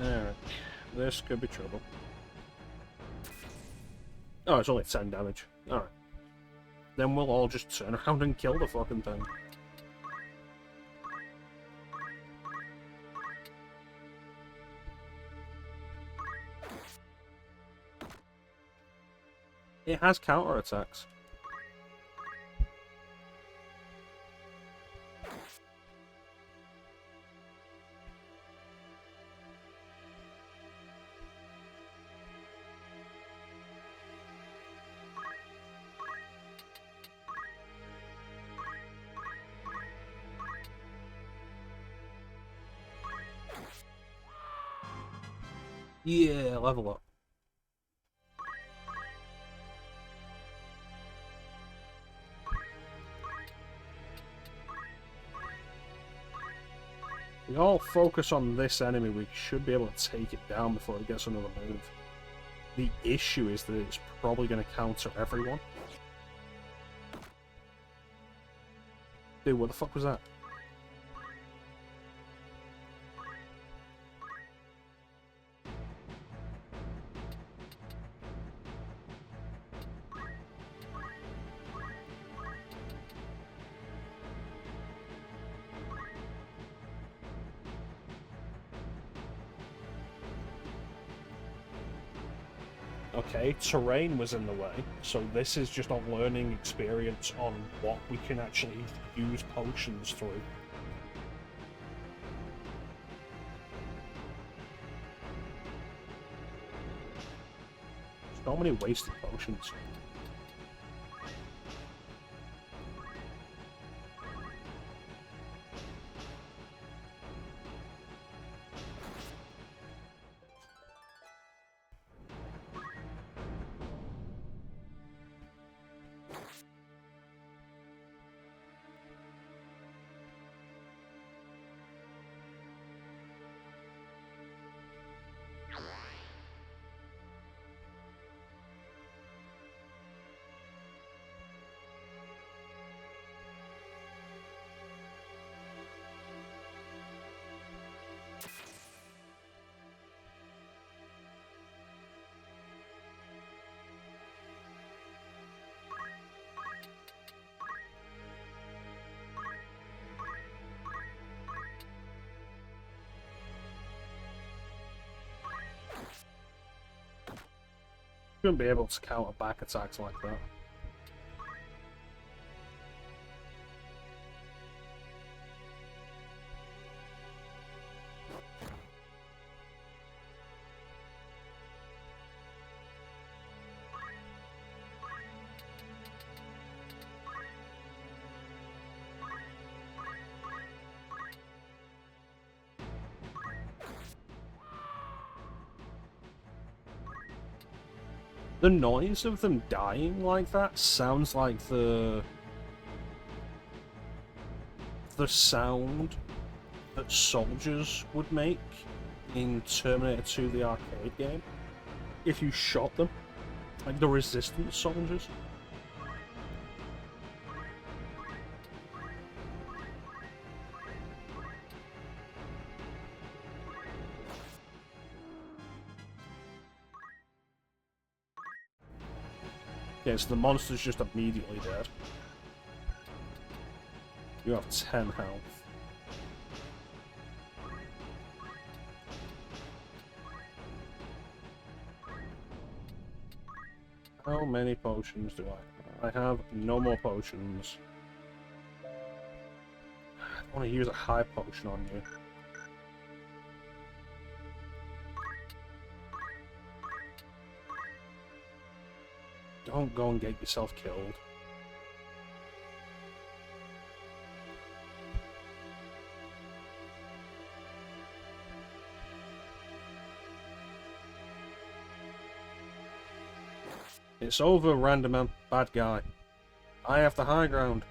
Alright. This could be trouble. Oh, it's only 10 damage. Alright. Then we'll all just turn around and kill the fucking thing. It has counterattacks. Yeah, level up. We all focus on this enemy, we should be able to take it down before it gets another move. The issue is that it's probably going to counter everyone. Dude, what the fuck was that? Okay, terrain was in the way, so this is just a learning experience on what we can actually use potions through. So many wasted potions. Shouldn't be able to counter back attacks like that. The noise of them dying like that sounds like the sound that soldiers would make in Terminator 2, the arcade game, if you shot them, like the resistance soldiers. Yeah, so the monster's just immediately dead. You have 10 health. How many potions do I have? I have no more potions. I want to use a high potion on you. Don't go and get yourself killed. It's over, random bad guy. I have the high ground.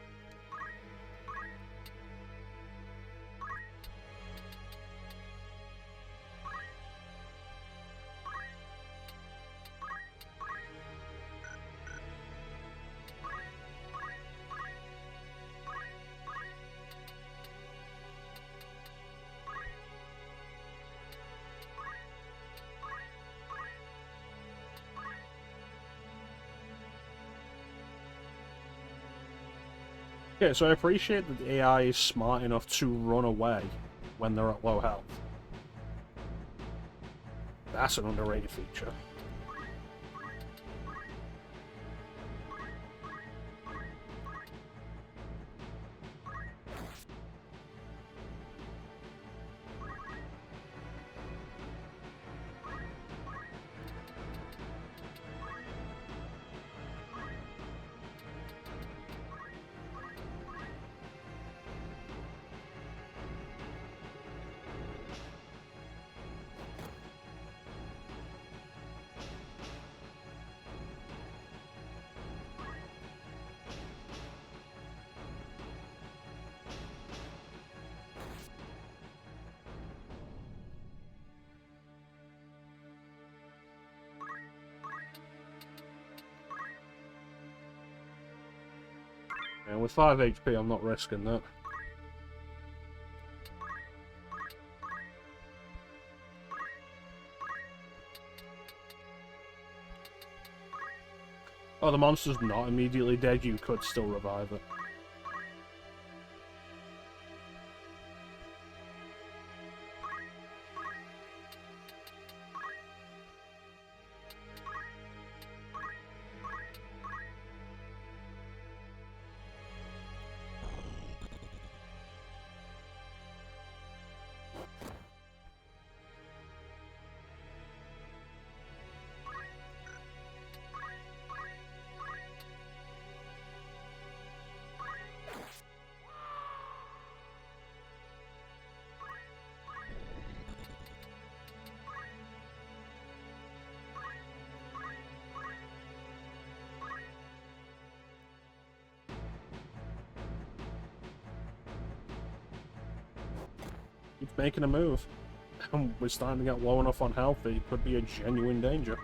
Okay, so I appreciate that the AI is smart enough to run away when they're at low health. That's an underrated feature. And with 5 HP, I'm not risking that. Oh, the monster's not immediately dead, you could still revive it. Keeps making a move. And we're starting to get low enough on health that it could be a genuine danger.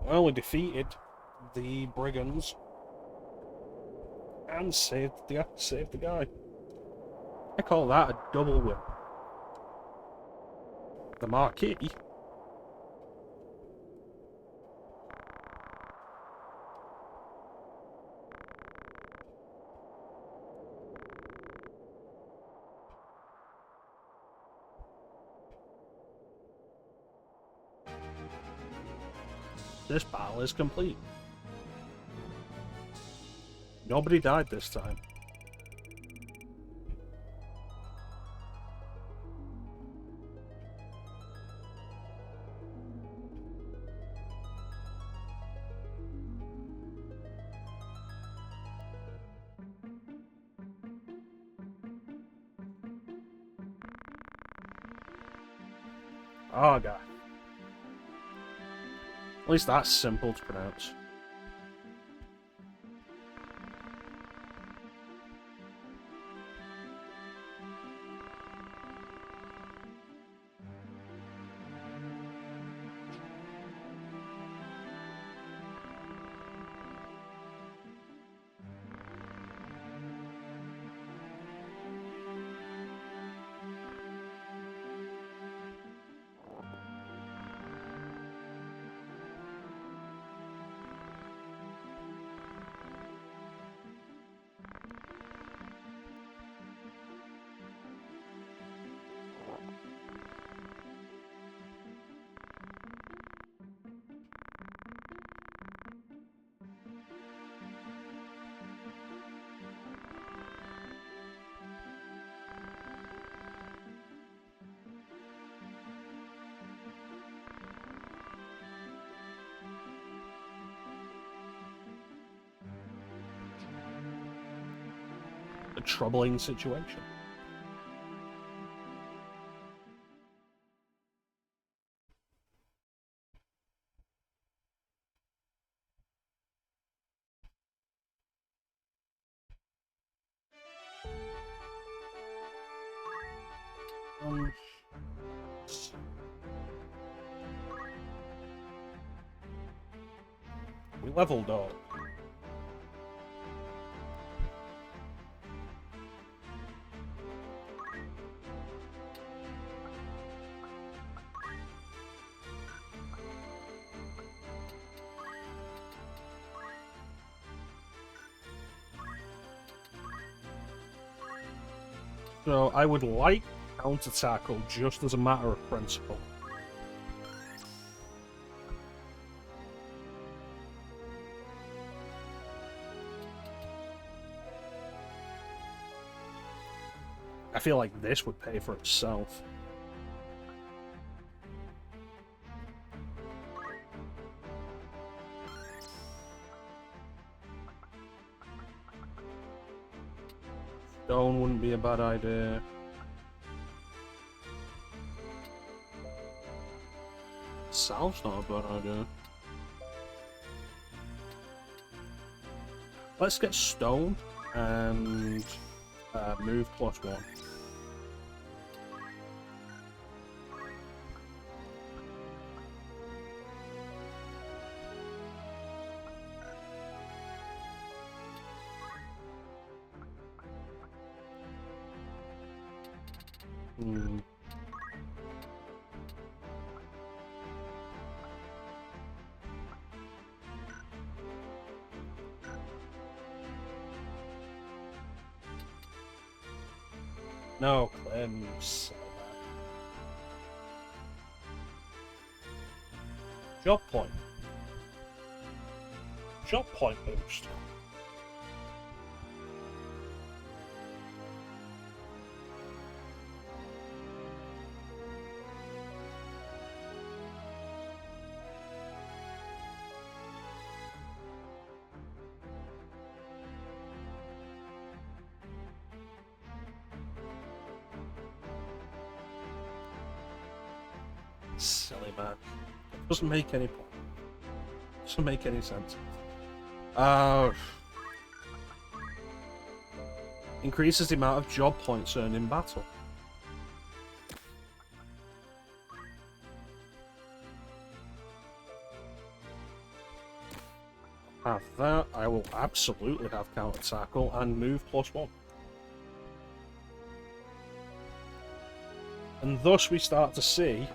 Well, we defeated the brigands and saved the guy. I call that a double win. The Marquis. This battle is complete. Nobody died this time. Oh god. At least that's simple to pronounce. a troubling situation. We leveled up. So I would like counter-tackle just as a matter of principle. I feel like this would pay for itself. Stone wouldn't be a bad idea. Salve's not a bad idea. Let's get stone and move +1. No, Clem's. Job point. Job point boost. Silly man. It doesn't make any point. Doesn't make any sense. Increases the amount of job points earned in battle. Have that. I will absolutely have counter tackle and move +1. And thus we start to see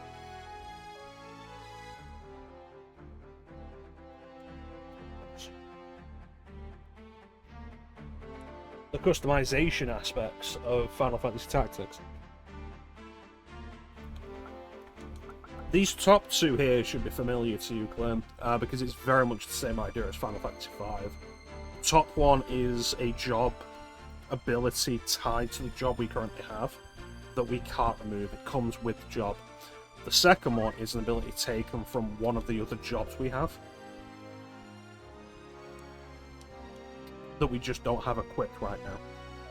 the customization aspects of Final Fantasy Tactics. These top two here should be familiar to you, Clem, because it's very much the same idea as Final Fantasy V. The top one is a job ability tied to the job we currently have that we can't remove. It comes with the job. The second one is an ability taken from one of the other jobs we have that we just don't have equipped right now.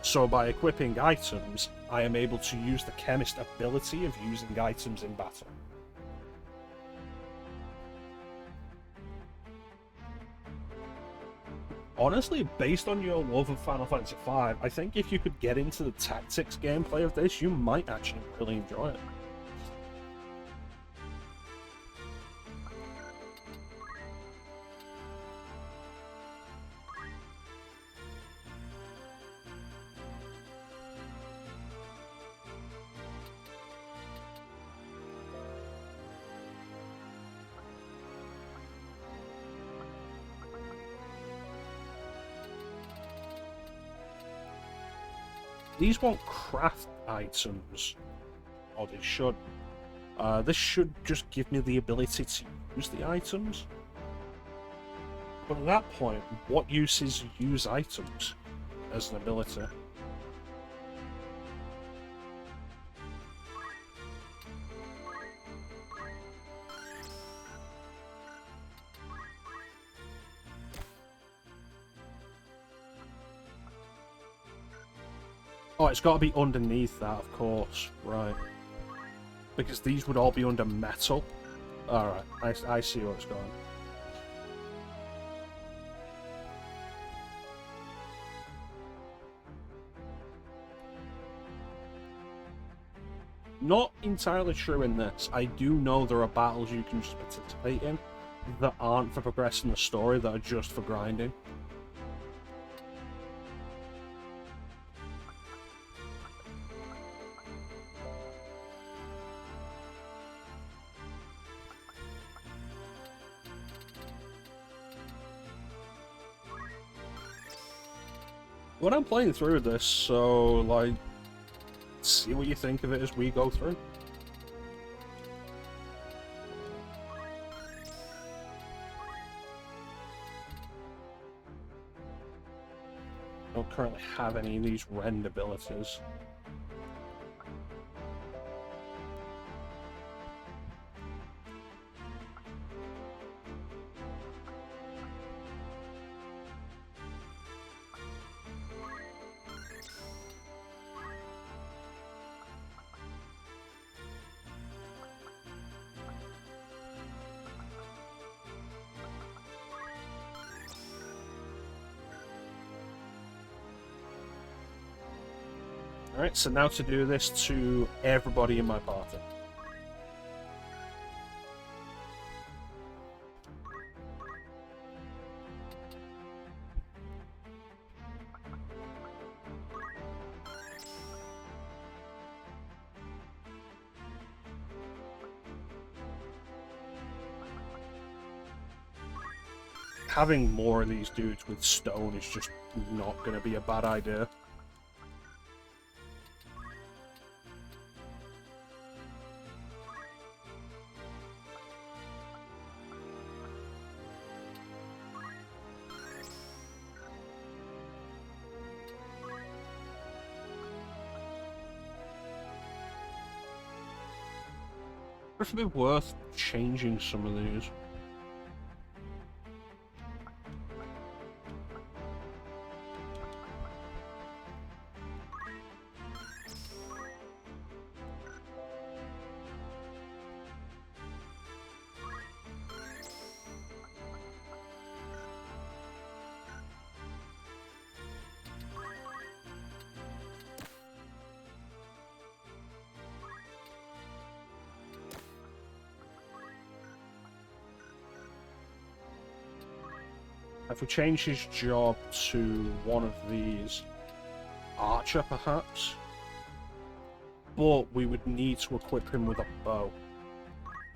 So by equipping items, I am able to use the chemist ability of using items in battle. Honestly, based on your love of Final Fantasy V, I think if you could get into the tactics gameplay of this, you might actually really enjoy it. These won't craft items, or they should. This should just give me the ability to use the items. But at that point, what use is use items as an ability? Oh, it's got to be underneath that, of course. Right. Because these would all be under metal. Alright, I see what's going on. Not entirely true in this. I do know there are battles you can just participate in that aren't for progressing the story, that are just for grinding. When I'm playing through this, so, like, see what you think of it as we go through. I don't currently have any of these rend abilities. Alright, so now to do this to everybody in my party. Having more of these dudes with stone is just not going to be a bad idea. It would be worth changing some of these. If we change his job to one of these, archer perhaps, but we would need to equip him with a bow.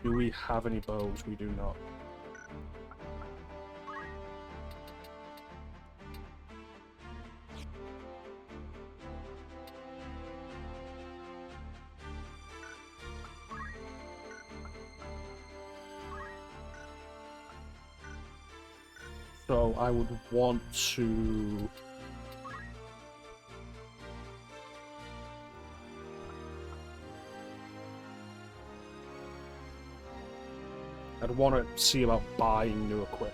Do we have any bows? We do not. So I would want to... I'd want to see about buying new equipment.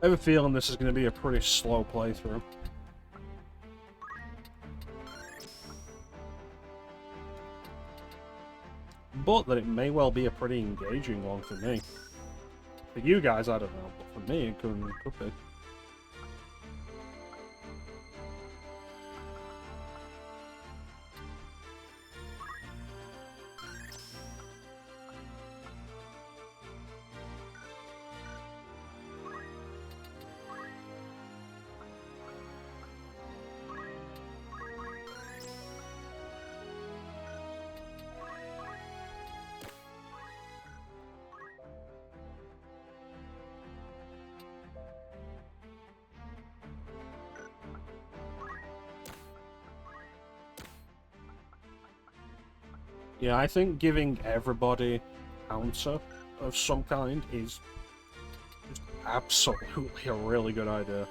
I have a feeling this is going to be a pretty slow playthrough. But that it may well be a pretty engaging one for me. For you guys, I don't know, but for me, it could be. Yeah, I think giving everybody counter of some kind is just absolutely a really good idea.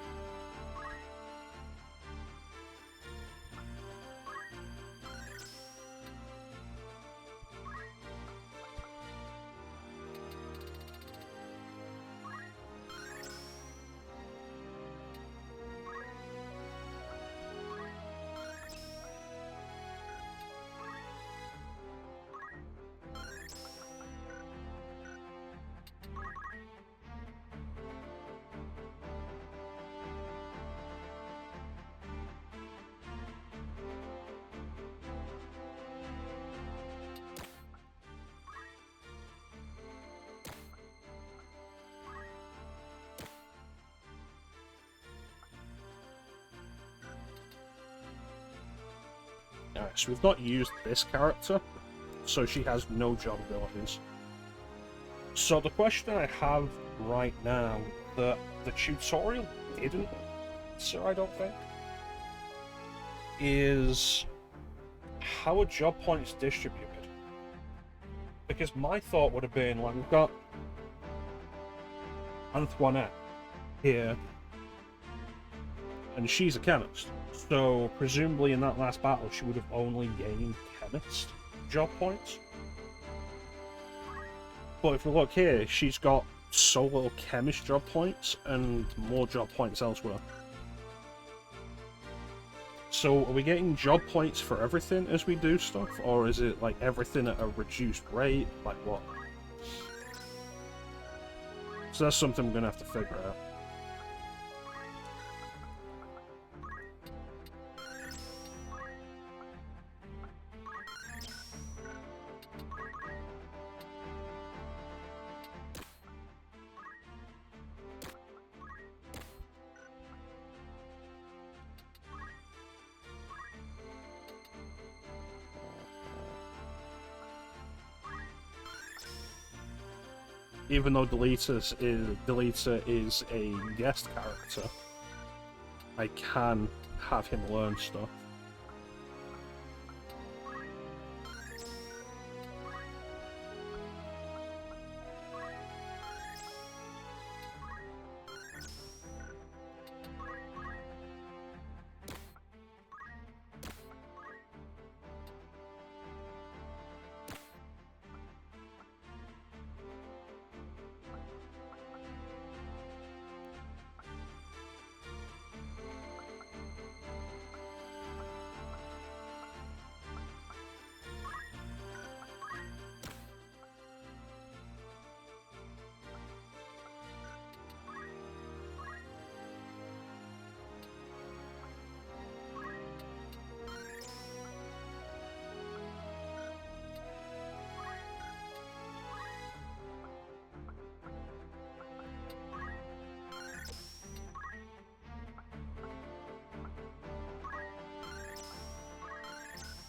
quest. We've not used this character, so she has no job abilities. So the question I have right now that the tutorial didn't answer, I don't think, is how are job points distributed? Because my thought would have been, like, we've got Antoinette here, and she's a chemist. So presumably in that last battle she would have only gained chemist job points. But if we look here, she's got so little chemist job points and more job points elsewhere. So are we getting job points for everything as we do stuff, or is it like everything at a reduced rate? Like what? So that's something we're gonna have to figure out. Even though Deleter is a guest character, I can have him learn stuff.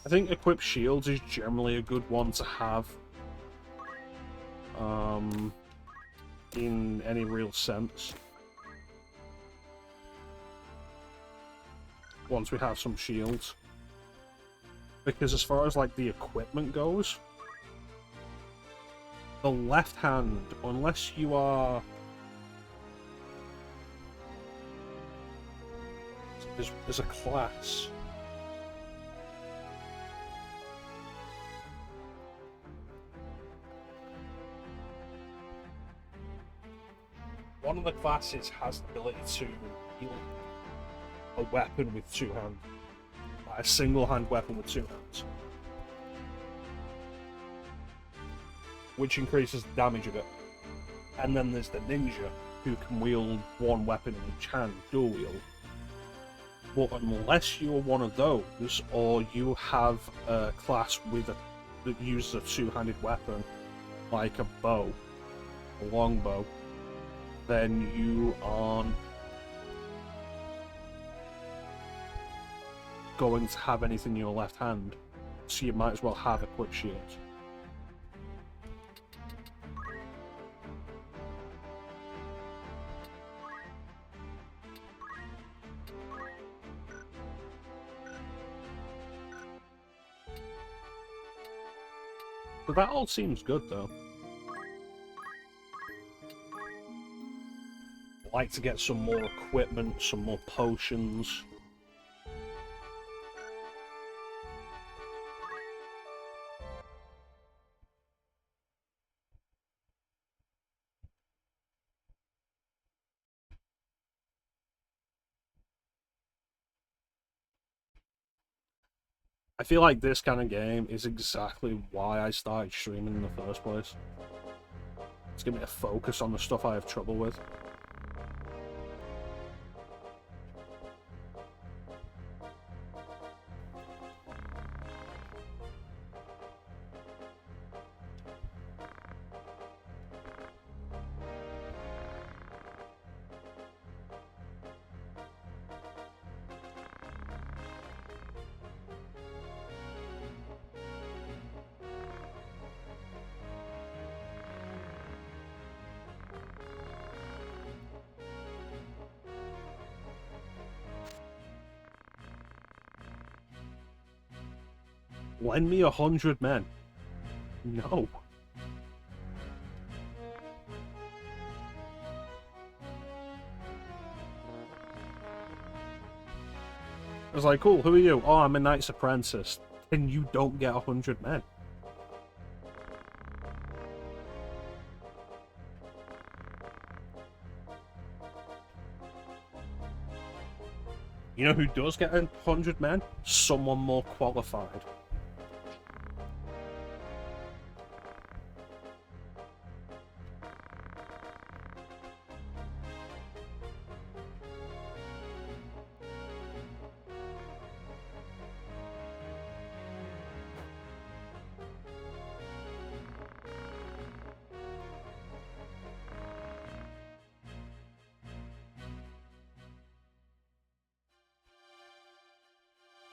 I think equip shields is generally a good one to have. In any real sense. Once we have some shields. Because as far as like the equipment goes, the left hand, unless you are... There's a class. One of the classes has the ability to wield a weapon with two hands. Like a single hand weapon with two hands. Which increases the damage of it. And then there's the ninja, who can wield one weapon in each hand, dual wield. But unless you're one of those, or you have a class that uses a two-handed weapon, like a bow, a longbow, then you aren't going to have anything in your left hand, so you might as well have a quick shield. But that all seems good though. I'd like to get some more equipment, some more potions. I feel like this kind of game is exactly why I started streaming in the first place. It's giving me a focus on the stuff I have trouble with. Lend me 100 men. No. I was like, cool, who are you? Oh, I'm a knight's apprentice. And you don't get 100 men. You know who does get 100 men? Someone more qualified.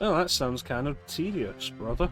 Oh, that sounds kind of tedious, brother.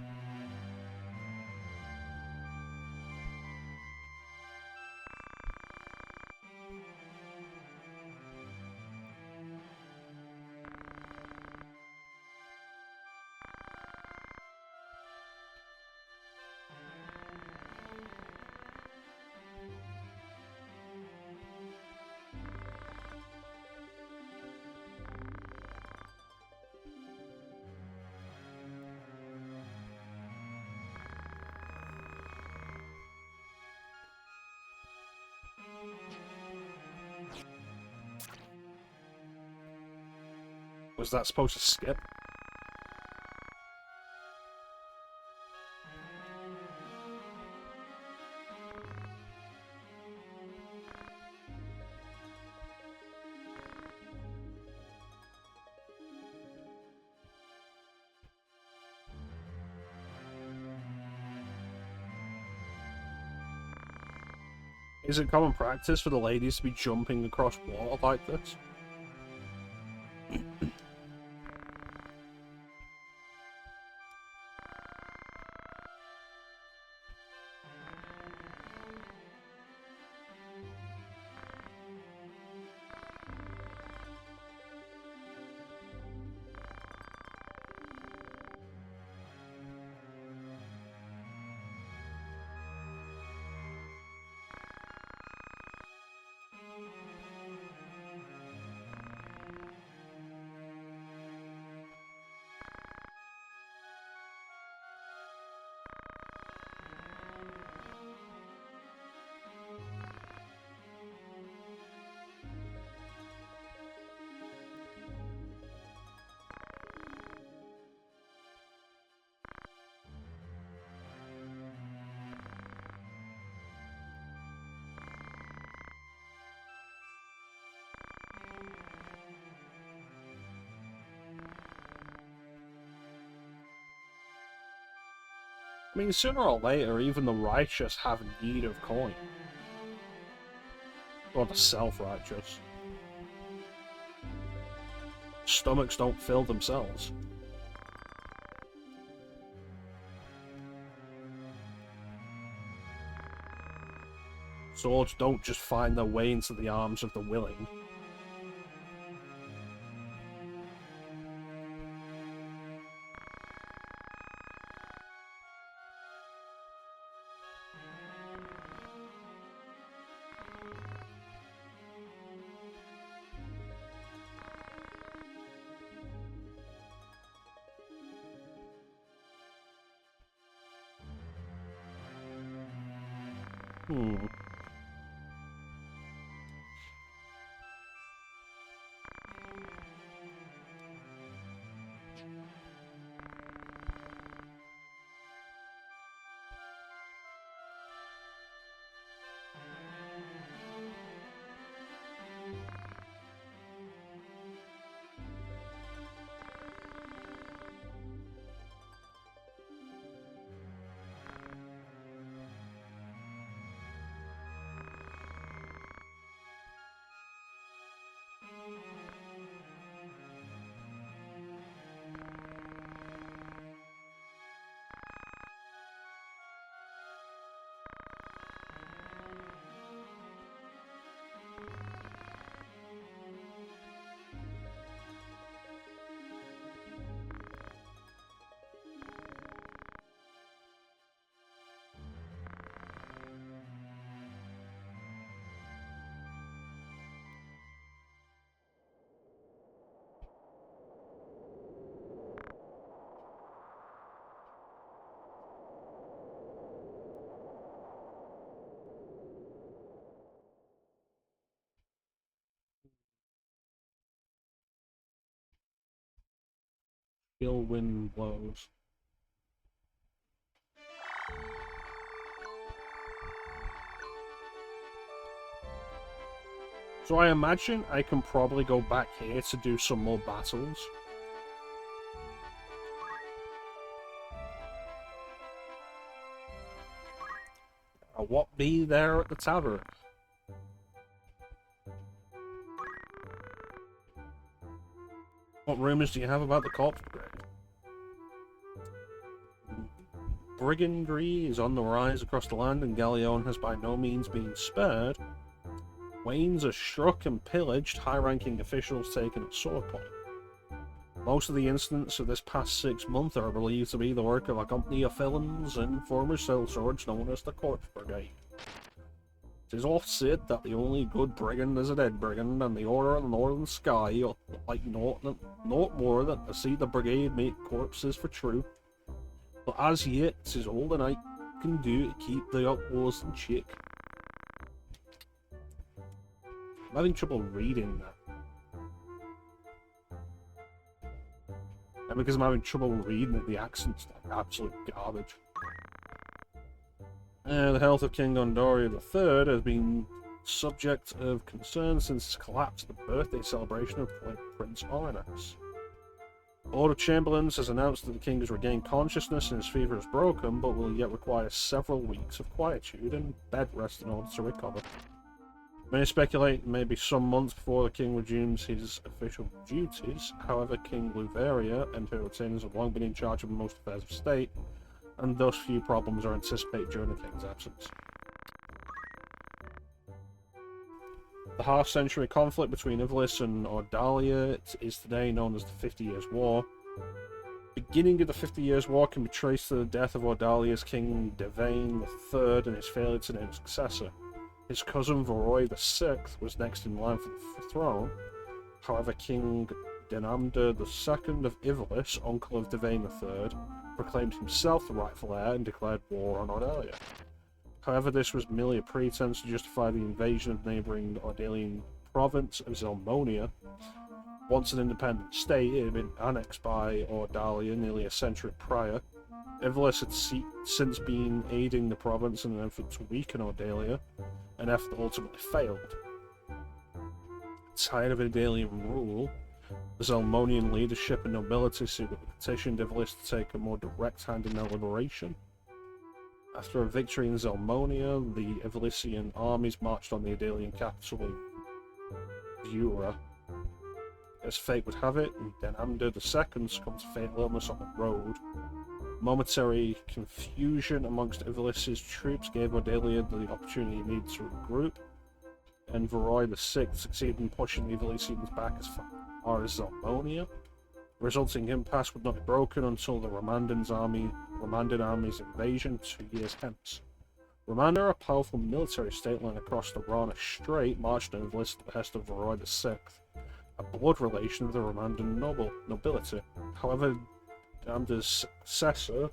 Was that supposed to skip? Is it common practice for the ladies to be jumping across water like this? I mean, sooner or later, even the righteous have need of coin. Or the self-righteous. Stomachs don't fill themselves. Swords don't just find their way into the arms of the willing. Ill wind blows. So I imagine I can probably go back here to do some more battles. What be there at the tavern? What rumours do you have about the corpse brigade? Brigandry is on the rise across the land, and Galleon has by no means been spared. Wains are struck and pillaged, high-ranking officials taken at sword point. Most of the incidents of this past 6 months are believed to be the work of a company of felons and former sellswords known as the Corpse Brigade. It is oft said that the only good brigand is a dead brigand, and the Order of the Northern Sky like naught more than to see the brigade make corpses for truth. But as yet, it is all the night can do to keep the outlaws in check. I'm having trouble reading that. And because I'm having trouble reading it, the accent's like absolute garbage. The health of King Gondorian III has been subject of concern since his collapse at the birthday celebration of Prince Oranax. The Board of Chamberlains has announced that the king has regained consciousness and his fever is broken, but will yet require several weeks of quietude and bed rest in order to recover. Many speculate it may be some months before the king resumes his official duties. However, King Luveria and her retainers have long been in charge of most affairs of state, and thus few problems are anticipated during the king's absence. The half-century conflict between Ivlis and Ordalia is today known as the 50 Years' War. The beginning of the 50 Years' War can be traced to the death of Ordalia's king Devane III and his failure to name a successor. His cousin Voroy VI was next in line for the throne. However, King Denamda II of Ivlis, uncle of Devane III, proclaimed himself the rightful heir and declared war on Ordalia. However, this was merely a pretense to justify the invasion of the neighbouring Ordalian province of Zelmonia. Once an independent state, it had been annexed by Ordalia nearly a century prior. Ivlis had since been aiding the province in an effort to weaken Ordalia, an effort that ultimately failed. Tired of Ordalian rule, the Zelmonian leadership and nobility petitioned Ivlis to take a more direct hand in their liberation. After a victory in Zelmonia, the Ivilisian armies marched on the Ordalian capital, Vura. As fate would have it, Denamda II succumbed to fatal illness on the road. Momentary confusion amongst Ivilis's troops gave Ordalia the opportunity it needed to regroup, and Voroy VI succeeded in pushing the Ivilisians back as far as Zelmonia. The resulting impasse would not be broken until the Romandan army's invasion 2 years hence. Romanda, a powerful military state lying across the Rana Strait, marched on Ivlis at the behest of Voroy VI, a blood relation of the Romandan nobility. However, Denamda's successor,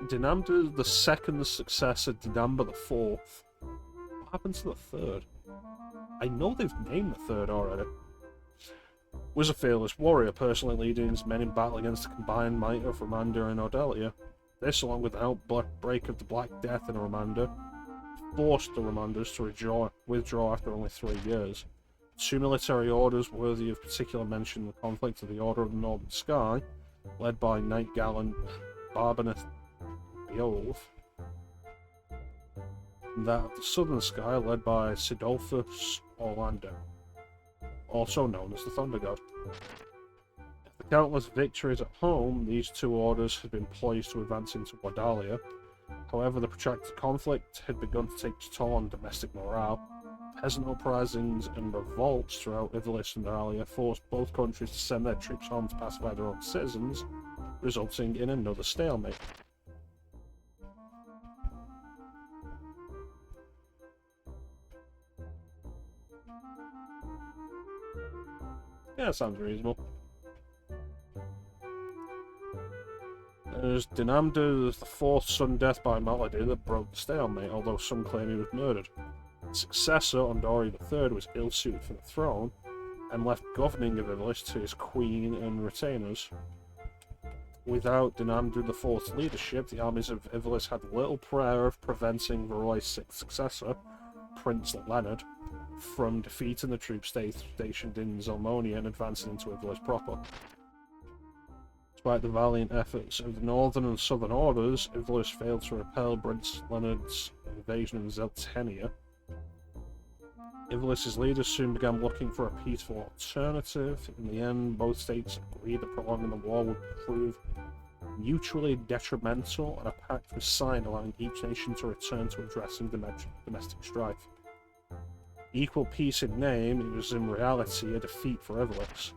Denamda II's successor, Denamba IV. What happened to the third? I know they've named the third already. Was a fearless warrior, personally leading his men in battle against the combined might of Romanda and Ordalia. This, along with the outbreak of the Black Death in Romanda, forced the Romanders to withdraw after only 3 years. 2 military orders worthy of particular mention in the conflict of the Order of the Northern Sky, led by Knight Gallant Barbaneth Beowulf, and that of the Southern Sky, led by Sidolphus Orlando, also known as the Thunder God. After countless victories at home, these 2 orders had been poised to advance into Ordalia. However, the protracted conflict had begun to take its toll on domestic morale. Peasant uprisings and revolts throughout Ivlis and Ordalia forced both countries to send their troops home to pacify their own citizens, resulting in another stalemate. Yeah, that sounds reasonable. There's Denamda IV's sudden death by malady that broke the stalemate, although some claim he was murdered. successor, Ondori III, was ill-suited for the throne, and left governing of Ivalice to his queen and retainers. Without Dinandru IV's leadership, the armies of Ivalice had little prayer of preventing Varoy's sixth successor, Prince Leonard, from defeating the troops stationed in Zelmonia and advancing into Ivalice proper. Despite the valiant efforts of the northern and southern orders, Ivalice failed to repel Prince Leonard's invasion of Zeltenia. Ivalice's leaders soon began looking for a peaceful alternative. In the end, both states agreed that prolonging the war would prove mutually detrimental, and a pact was signed allowing each nation to return to addressing domestic strife. Equal peace in name, it was in reality a defeat for Ivalice.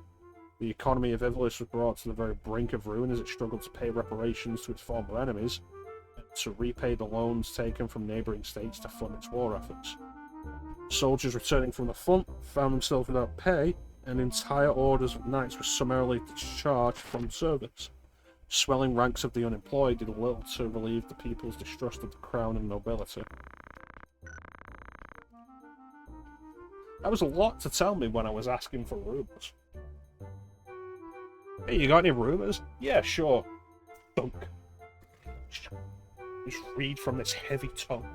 The economy of Ivalice was brought to the very brink of ruin as it struggled to pay reparations to its former enemies, and to repay the loans taken from neighbouring states to fund its war efforts. Soldiers returning from the front found themselves without pay, and entire orders of knights were summarily discharged from service. Swelling ranks of the unemployed did little to relieve the people's distrust of the crown and nobility. That was a lot to tell me when I was asking for rumours. Hey, you got any rumours? Yeah, sure. Thunk. Just read from this heavy tongue.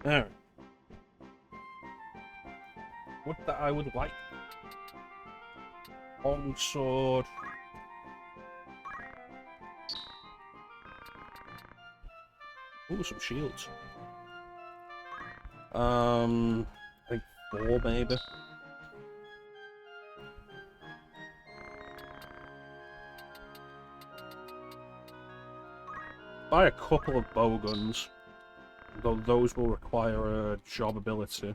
Alright. What that I would like. Long sword. Ooh, some shields. I think 4 maybe. Buy a couple of bow guns, though those will require a job ability.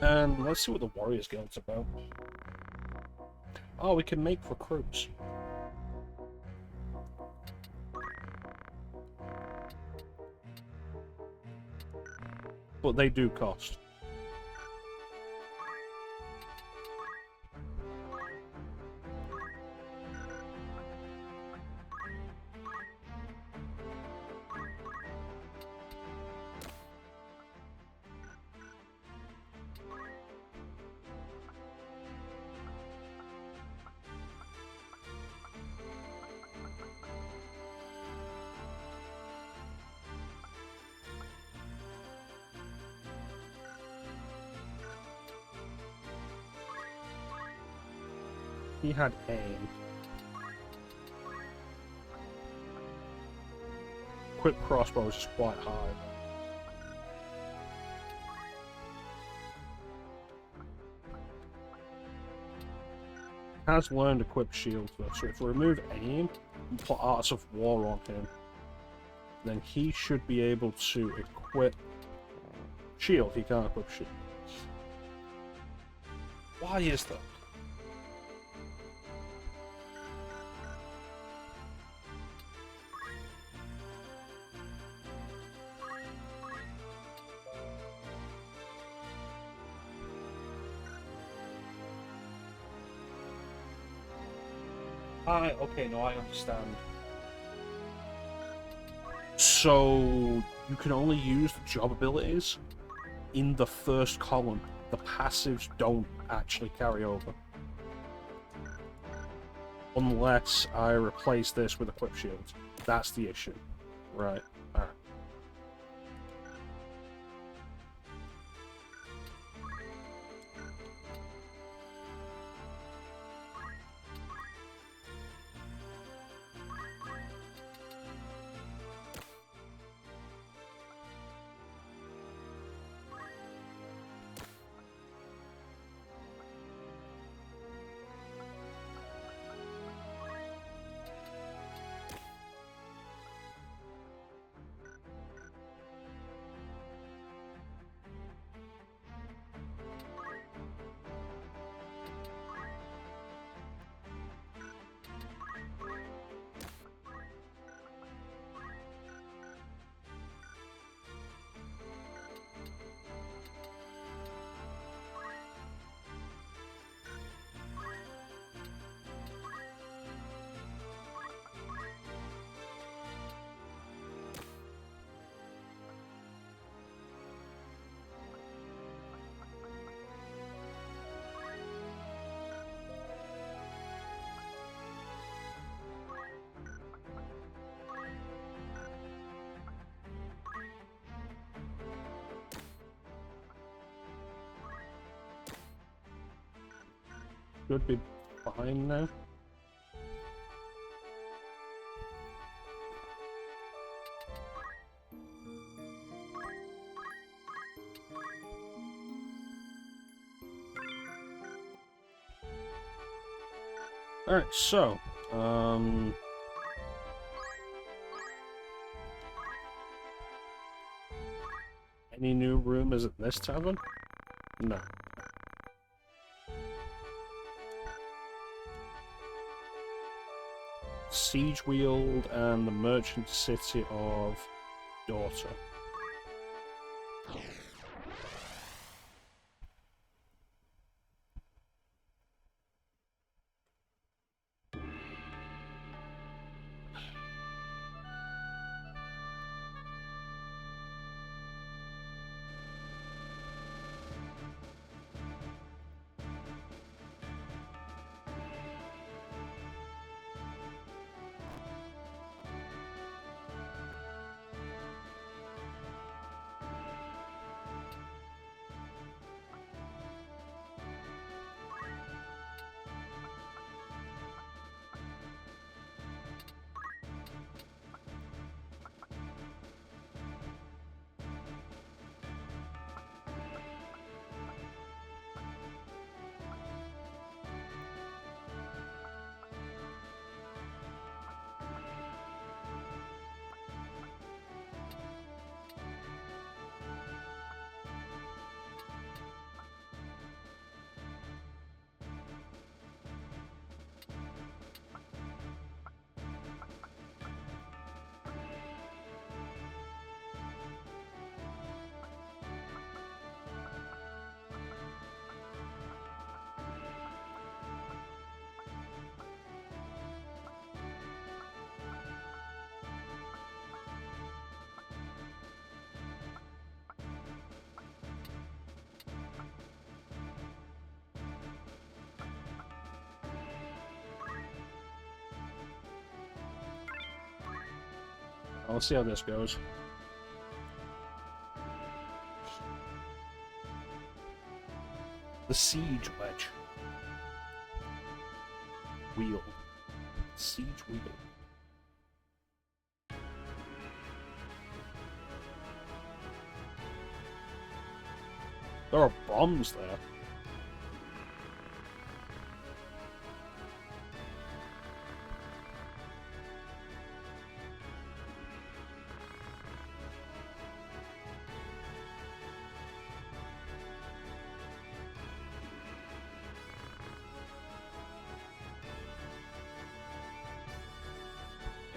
And let's see what the Warriors Guild's about. Oh, we can make recruits. But they do cost. He had aim. Quick crossbow is just quite high. Has learned equip shield though, so if we remove aim and put Arts of War on him, then he should be able to equip shield. He can't equip shield. Why is that? Okay, no, I understand. So, you can only use the job abilities in the first column the passives don't actually carry over. Unless I replace this with a quick shield. That's the issue. Right. Alright. Should be fine now. Alright, so, any new rumors at this tavern? No. Siege Weald and the Merchant City of Daughter. I'll see how this goes. The Siege Wedge. Wheel. Siege Wheel. There are bombs there.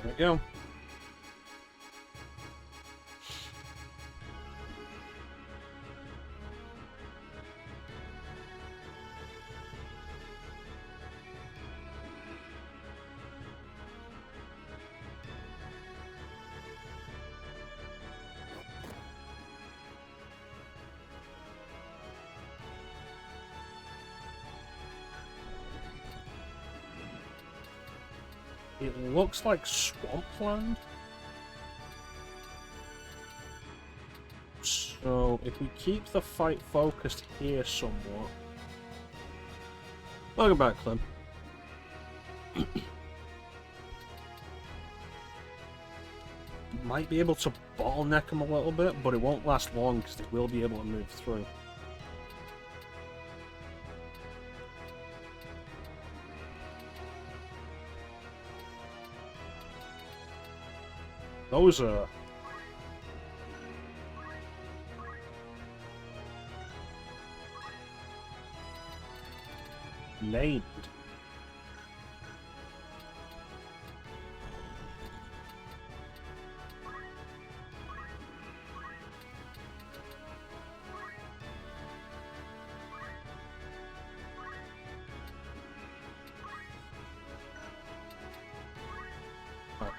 There we go. It looks like swampland. So, if we keep the fight focused here somewhat... Welcome back, Clem. Might be able to bottleneck them a little bit, but it won't last long because they will be able to move through. Those are... named.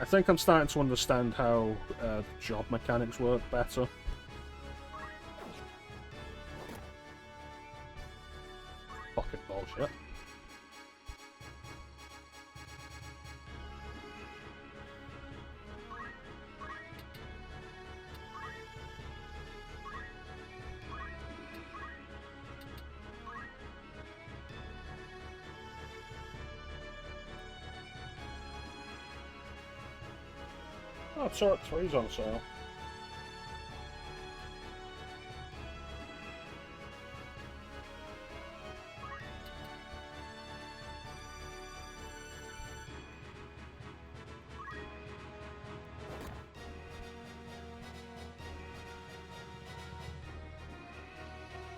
I think I'm starting to understand how job mechanics work better. Fucking bullshit. Oh, Turret 3's on sale.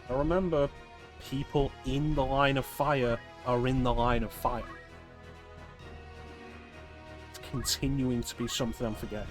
Now remember, people in the line of fire are in the line of fire. Continuing to be something I'm forgetting.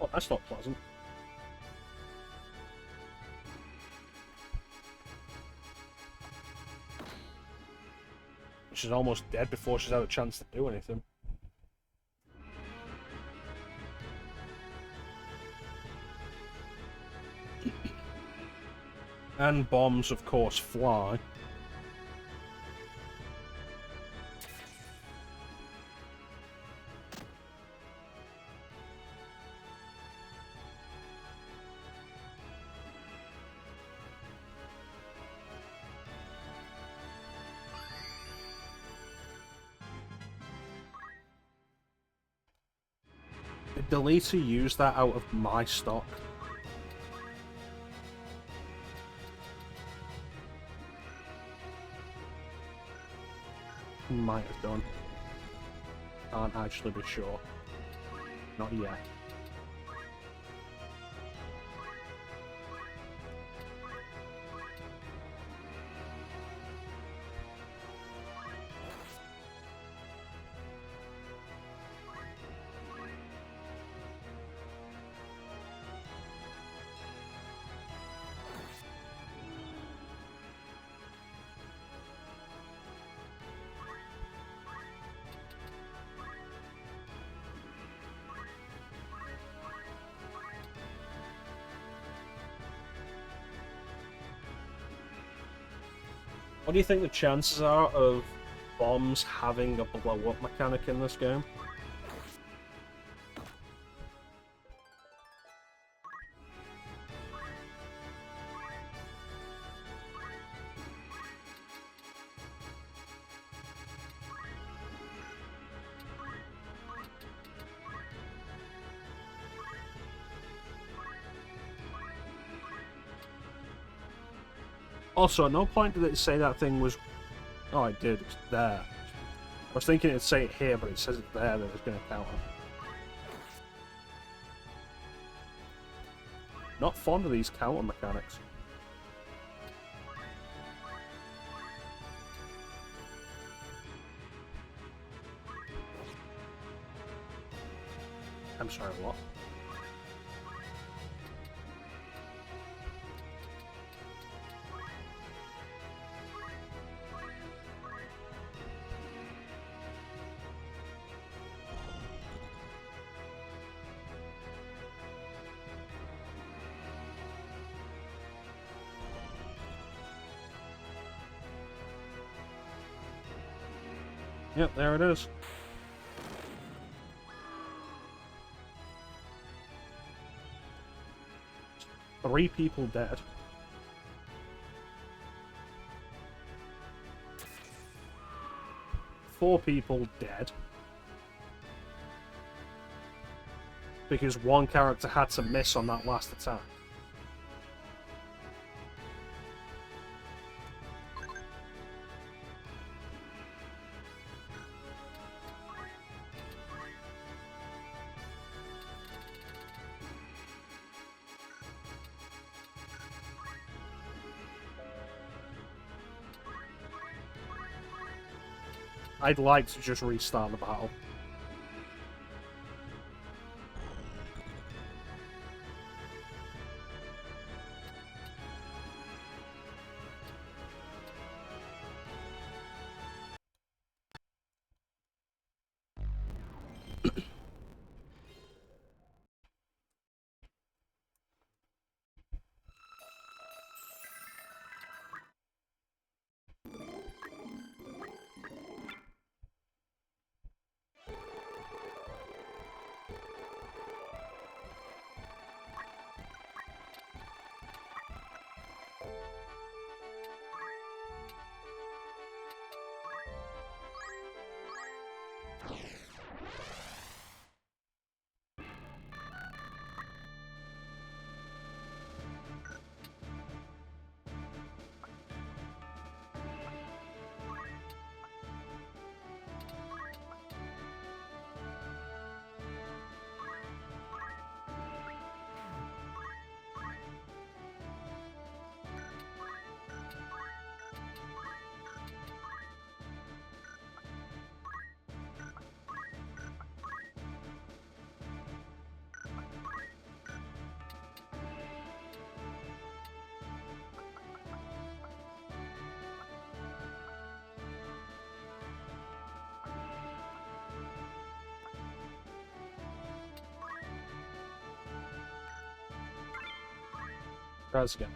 Oh, that's not pleasant. She's almost dead before she's had a chance to do anything. And bombs, of course, fly. Did Deleter use that out of my stock? Might have done. Can't actually be sure. Not yet. What do you think the chances are of bombs having a blow-up mechanic in this game? Also, at no point did it say that thing was... Oh, it did. It's there. I was thinking it'd say it here, but it says it's there that it's going to counter. Not fond of these counter mechanics. I'm sorry, what? Yep, there it is. Three people dead. Four people dead. Because one character had to miss on that last attack. I'd like to just restart the battle. Try this again.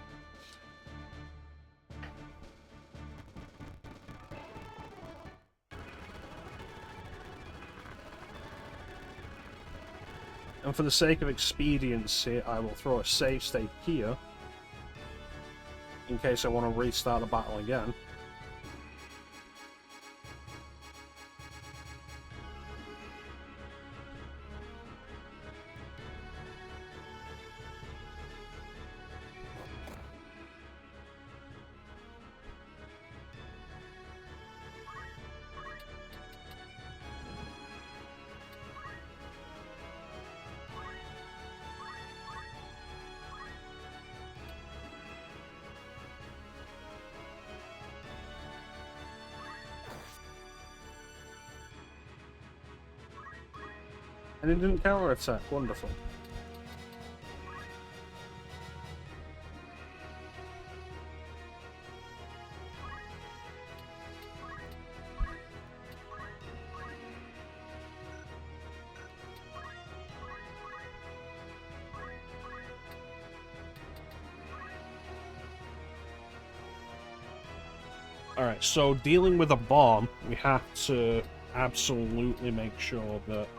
And for the sake of expediency, I will throw a save state here, in case I want to restart the battle again. And it didn't counter-attack. Wonderful. Alright, so dealing with a bomb, we have to absolutely make sure that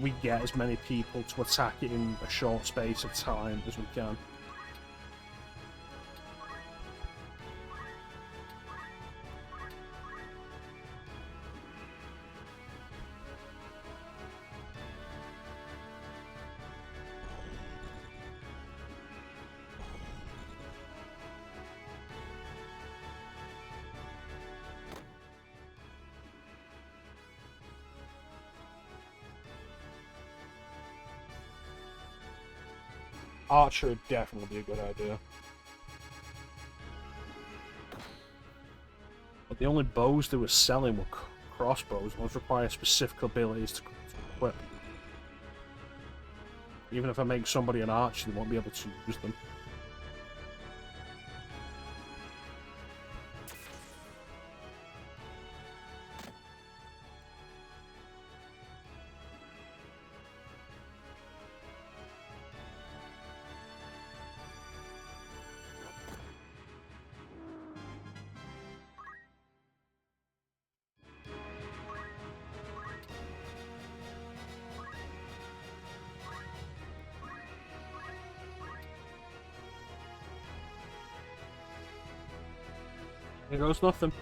we get as many people to attack it in a short space of time as we can. Archer would definitely be a good idea. But the only bows they were selling were crossbows, ones require specific abilities to equip. Even if I make somebody an archer, they won't be able to use them. Here goes nothing.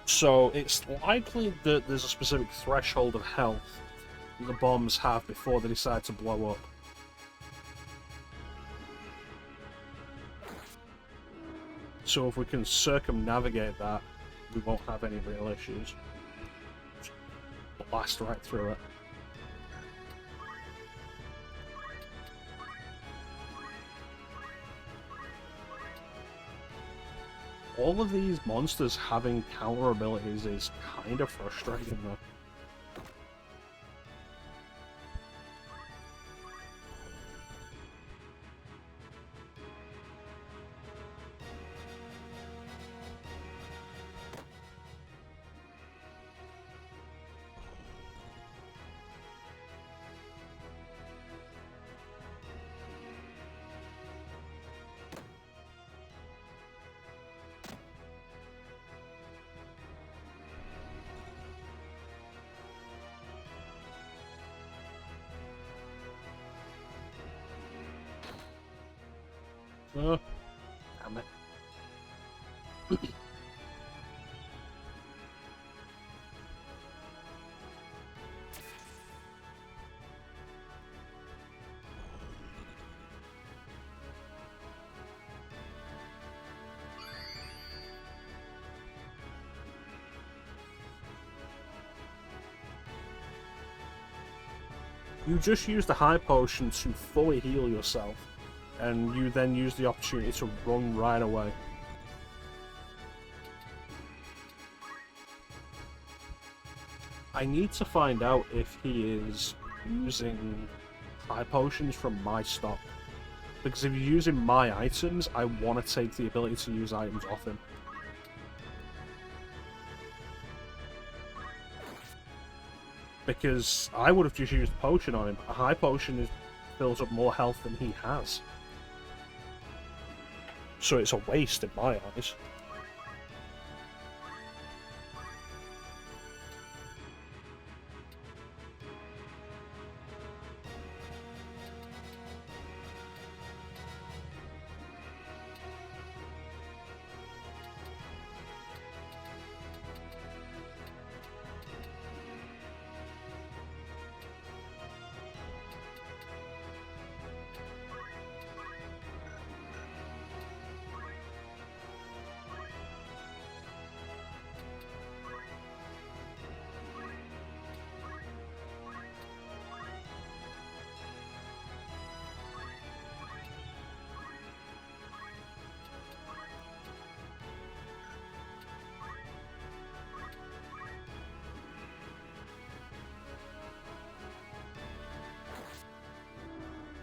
So it's likely that there's a specific threshold of health that the bombs have before they decide to blow up. So if we can circumnavigate that, we won't have any real issues. Just blast right through it. All of these monsters having counter abilities is kind of frustrating though. Damn it. You just use the high potion to fully heal yourself, and you then use the opportunity to run right away. I need to find out if he is using high potions from my stock. Because if you're using my items, I want to take the ability to use items off him. Because I would have just used a potion on him. A high potion fills up more health than he has. So it's a waste in my eyes.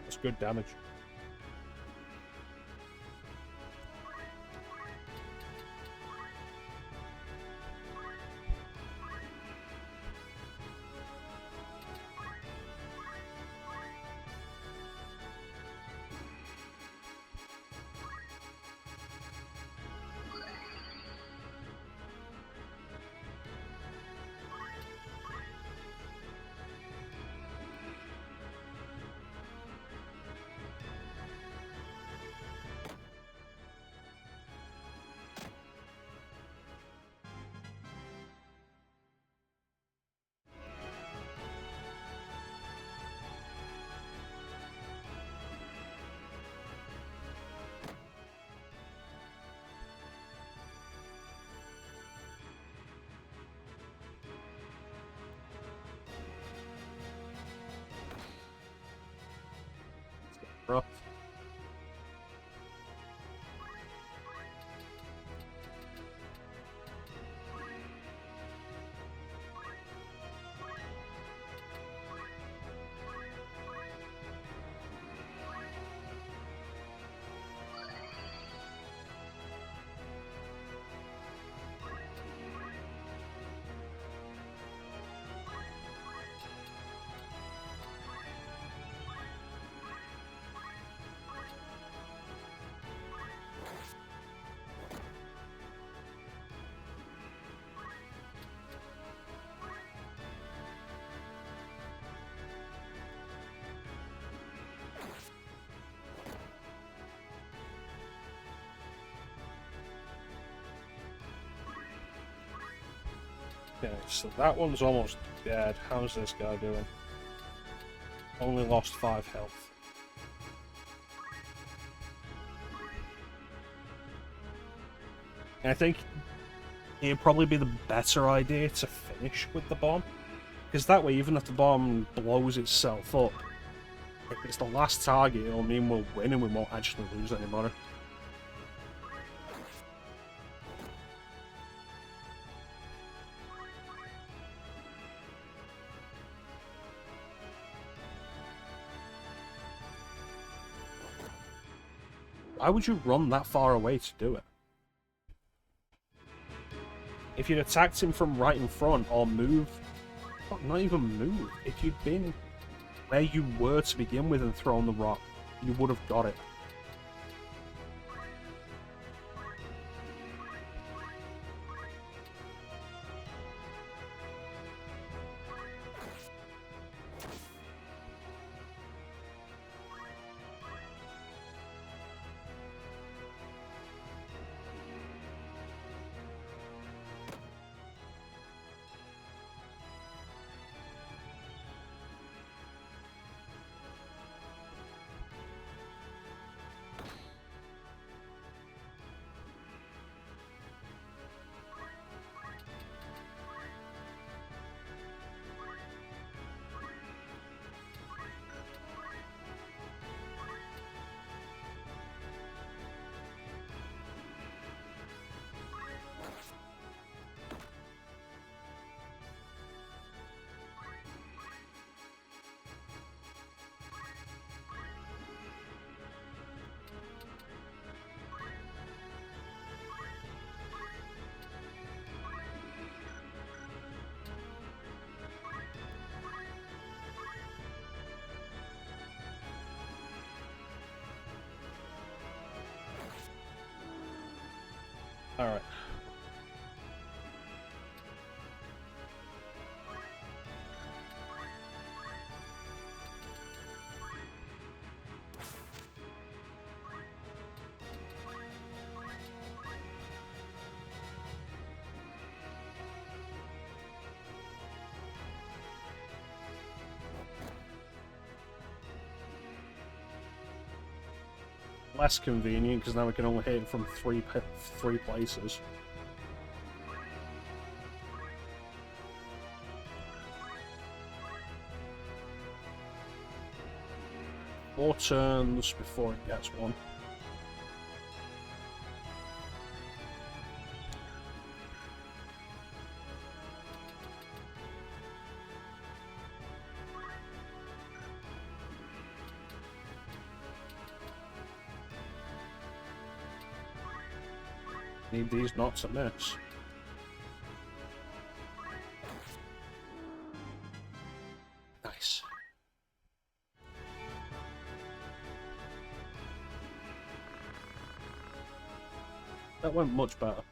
That's good damage. rough. Okay, so that one's almost dead. How's this guy doing? Only lost 5 health. I think it'd probably be the better idea to finish with the bomb, because that way, even if the bomb blows itself up, if it's the last target, it'll mean we'll win and we won't actually lose any money. Why would you run that far away to do it? If you'd attacked him from right in front or moved, not even move, if you'd been where you were to begin with and thrown the rock, you would have got it. Alright. Less convenient, because now we can only hit it from three places. Four turns before it gets one. Need these not to miss. Nice. That went much better.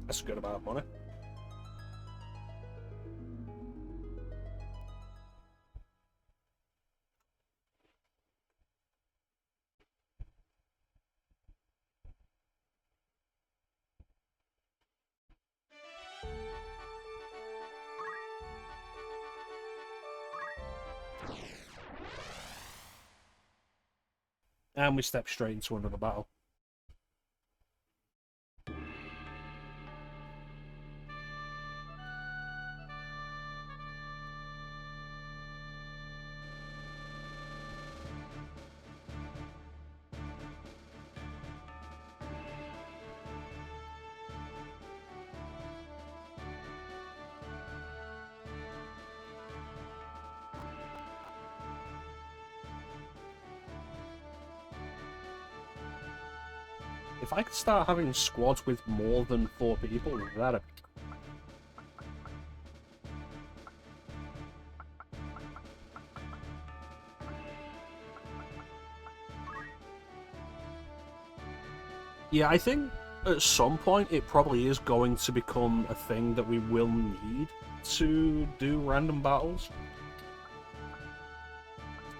That's a good amount of money. And we step straight into another battle. If I could start having squads with more than 4 people, that'd be... Yeah, I think at some point it probably is going to become a thing that we will need to do random battles.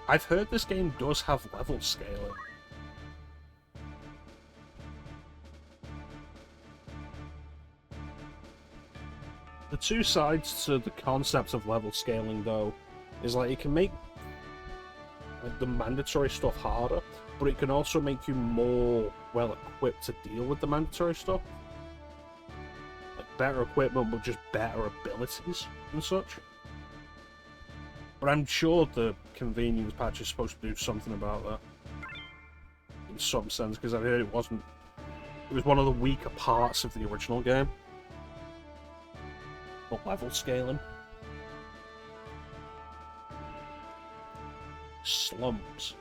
I've heard this game does have level scaling. The two sides to the concept of level scaling, though, is like it can make like the mandatory stuff harder, but it can also make you more well equipped to deal with the mandatory stuff. Like better equipment, but just better abilities and such. But I'm sure the convenience patch is supposed to do something about that. In some sense, because I heard it was one of the weaker parts of the original game. But level scaling. Slums.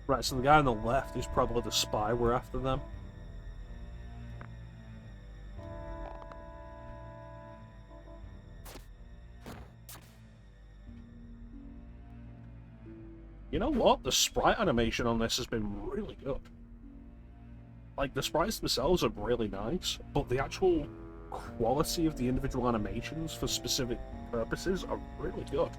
Right, so the guy on the left is probably the spy we're after them. You know what? The sprite animation on this has been really good. Like, the sprites themselves are really nice, but the actual quality of the individual animations for specific purposes are really good.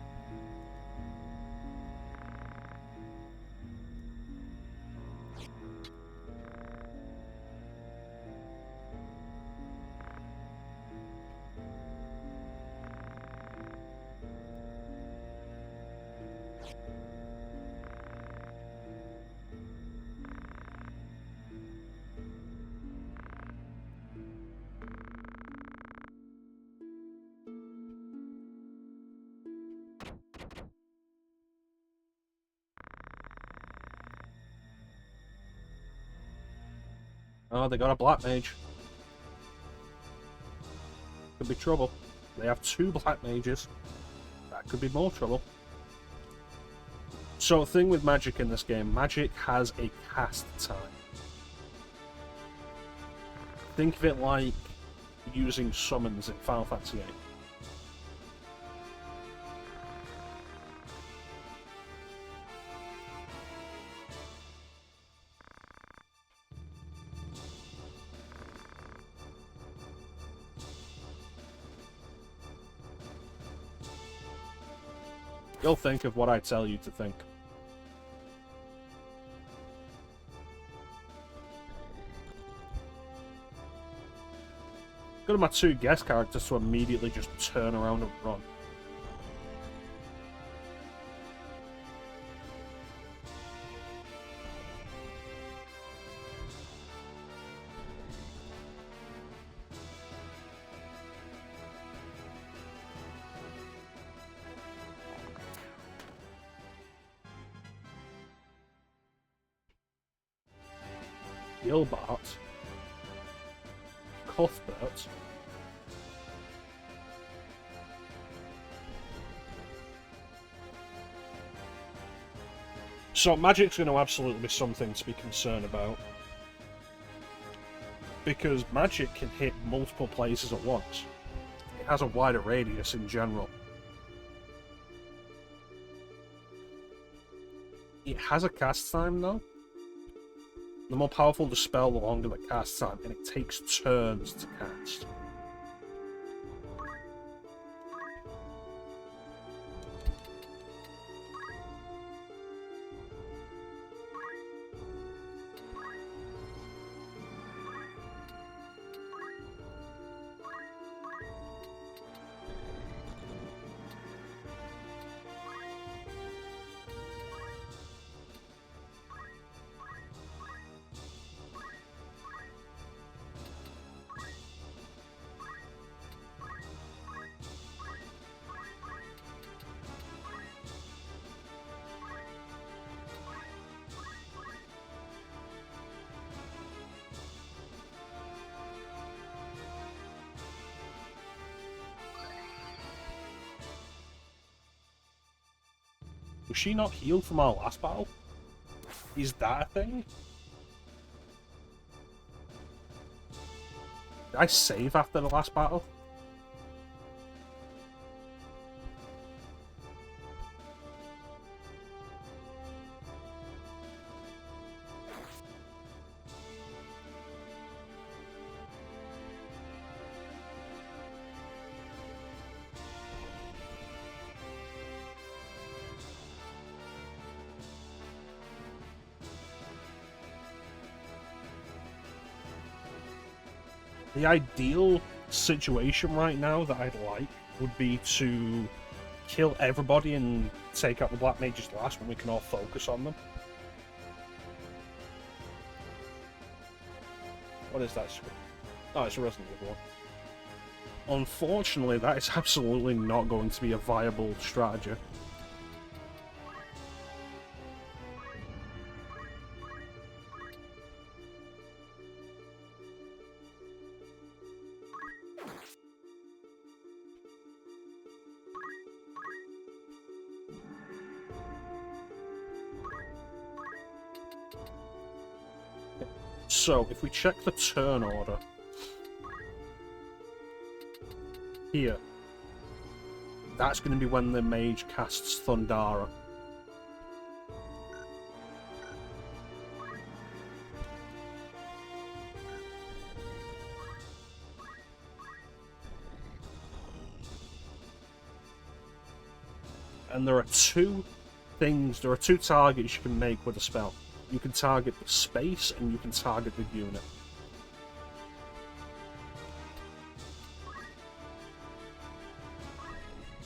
Oh, they got a black mage. Could be trouble. They have 2 black mages. That could be more trouble. So, the thing with magic in this game, magic has a cast time. Think of it like using summons in Final Fantasy VIII. You'll think of what I tell you to think. Go to my 2 guest characters to immediately just turn around and run. Gilbert, Cuthbert, so magic's going to absolutely be something to be concerned about, because magic can hit multiple places at once. It has a wider radius in general. It has a cast time though. The more powerful the spell, the longer the cast time, and it takes turns to cast. Was she not healed from our last battle? Is that a thing? Did I save after the last battle? The ideal situation right now that I'd like would be to kill everybody and take out the Black Mages last when we can all focus on them. What is that screen? Oh, it's a Resident Evil one. Unfortunately, that is absolutely not going to be a viable strategy. So, if we check the turn order here, that's going to be when the mage casts Thundara. And there are two targets you can make with a spell. You can target the space, and you can target the unit.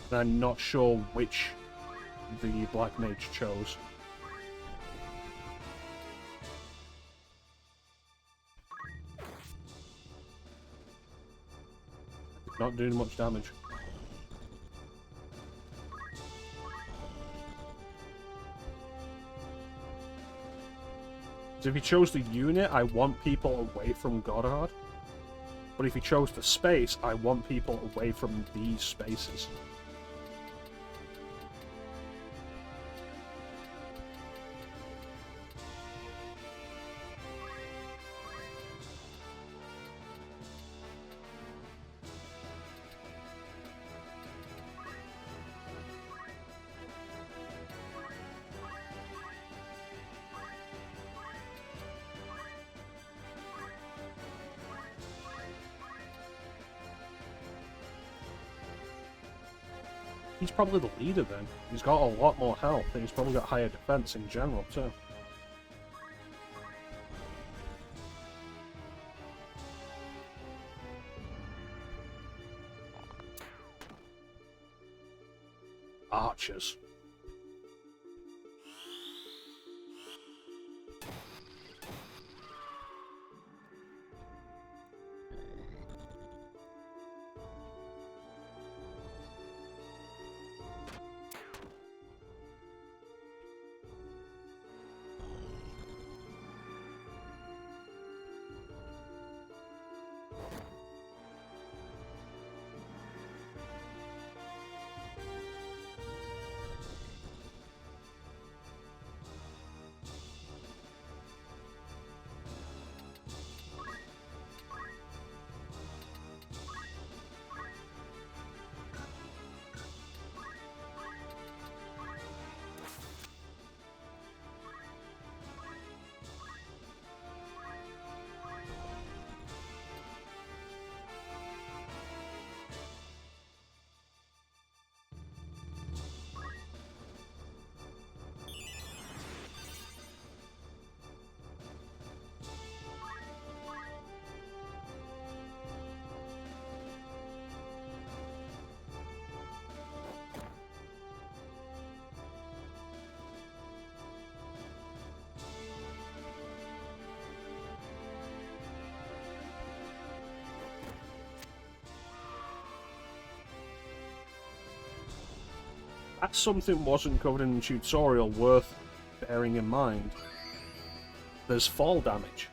And I'm not sure which the Black Mage chose. Not doing much damage. So if he chose the unit, I want people away from Goddard. But if he chose the space, I want people away from these spaces. He's probably the leader then. He's got a lot more health, and he's probably got higher defense in general too. Archers. That's something wasn't covered in the tutorial worth bearing in mind. There's fall damage.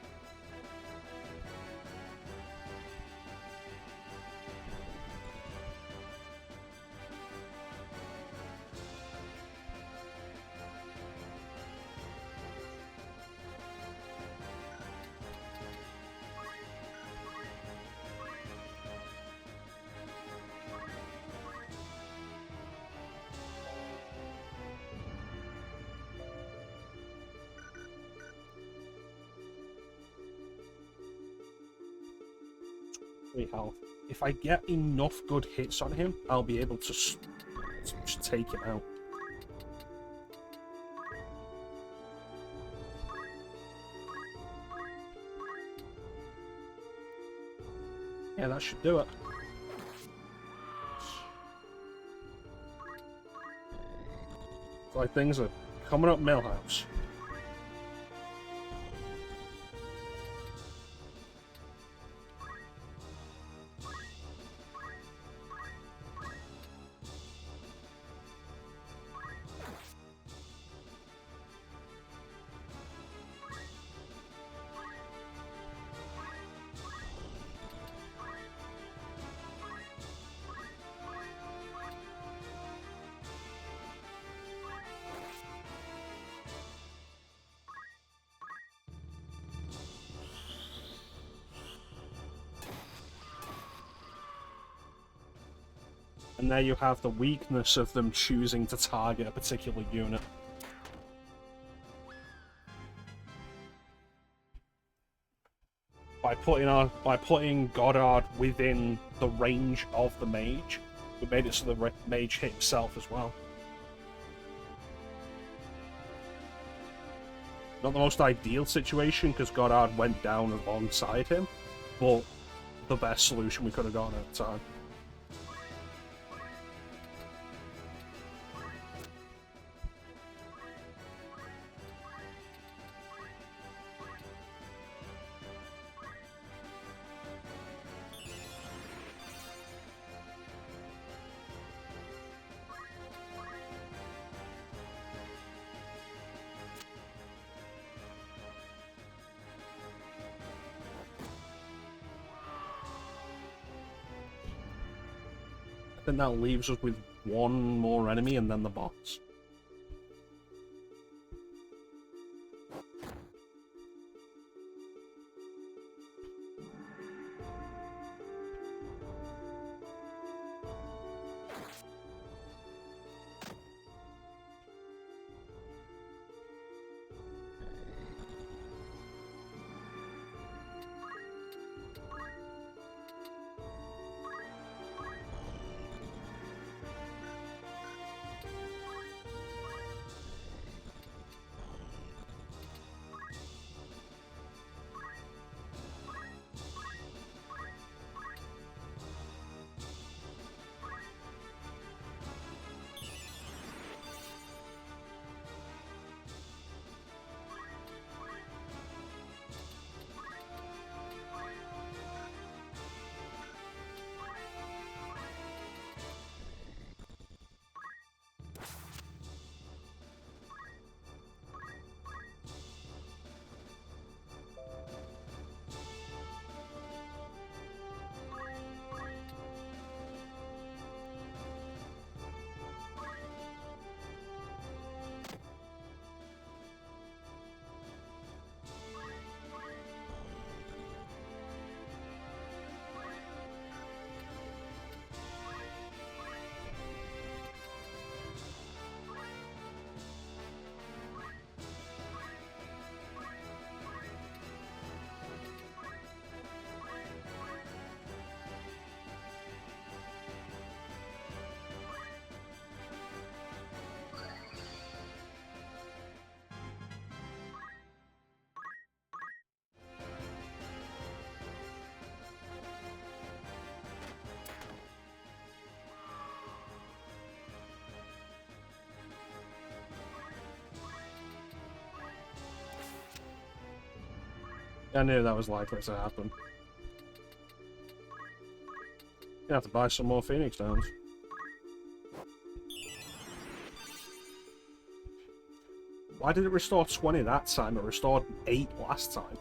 Health. If I get enough good hits on him, I'll be able to take him out. Yeah, that should do it. Like things are coming up Millhouse. And there you have the weakness of them choosing to target a particular unit. By putting Goddard within the range of the mage, we made it so the mage hit himself as well. Not the most ideal situation, because Goddard went down alongside him, but the best solution we could have gotten at the time. Then that leaves us with one more enemy and then the boss. I knew that was likely to happen. You have to buy some more Phoenix Downs. Why did it restore 20 that time? It restored 8 last time.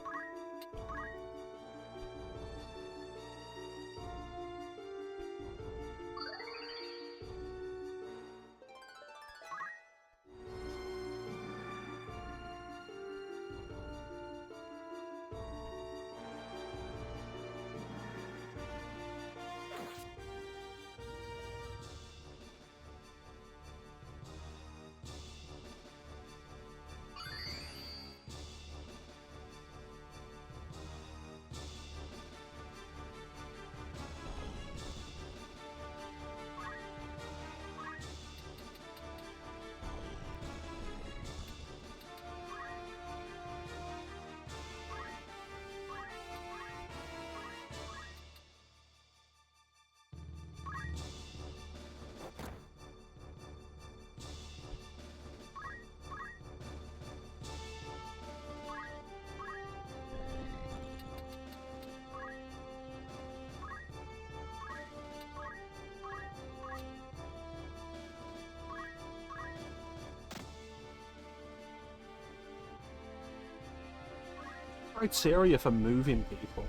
Criteria for moving people.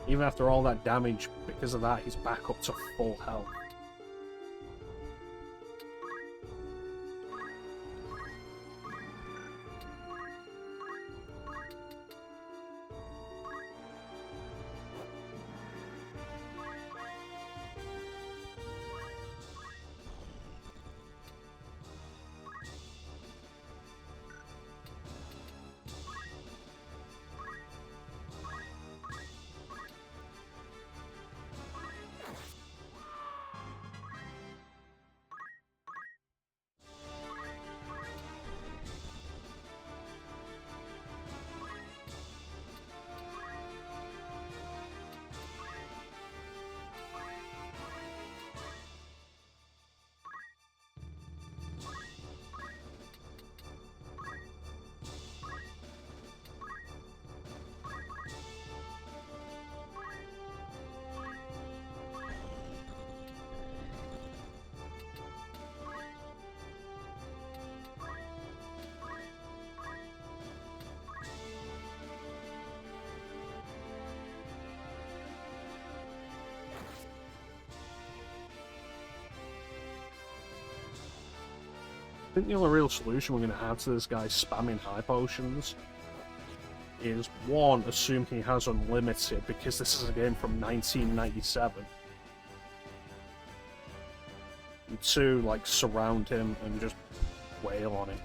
Even after all that damage, because of that, he's back up to full health. I think the only real solution we're going to have to this guy spamming high potions is, one, assume he has unlimited, because this is a game from 1997. And two, like, surround him and just wail on him.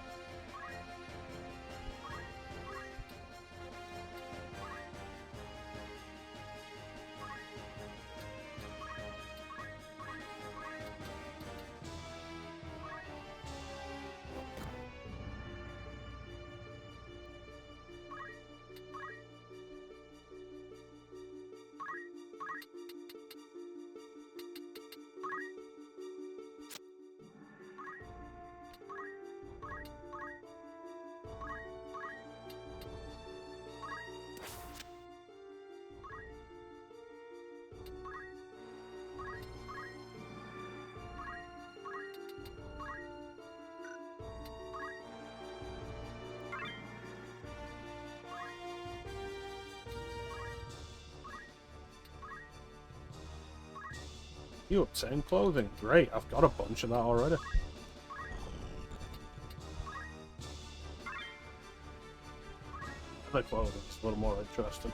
You obtain clothing. Great, I've got a bunch of that already. leather clothing is a little more interesting.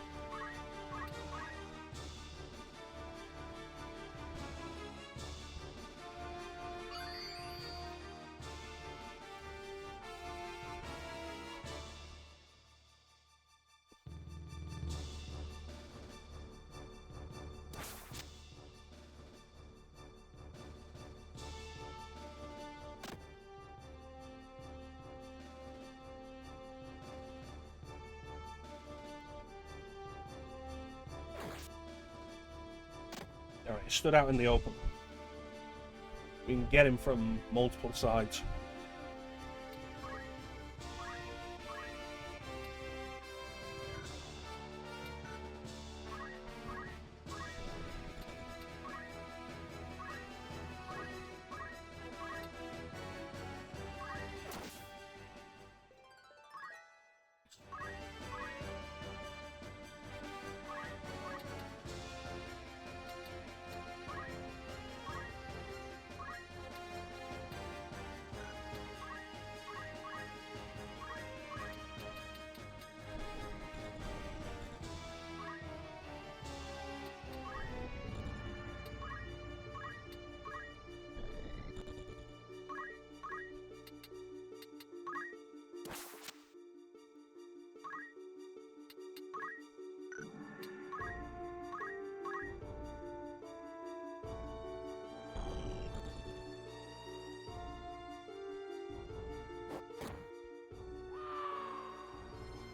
Alright, he stood out in the open. We can get him from multiple sides.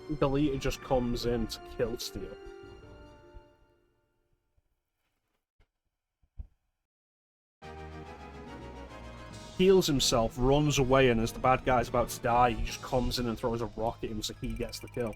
Deleter just comes in to kill Steel. Heals himself, runs away, and as the bad guy's about to die, he just comes in and throws a rock at him so he gets the kill.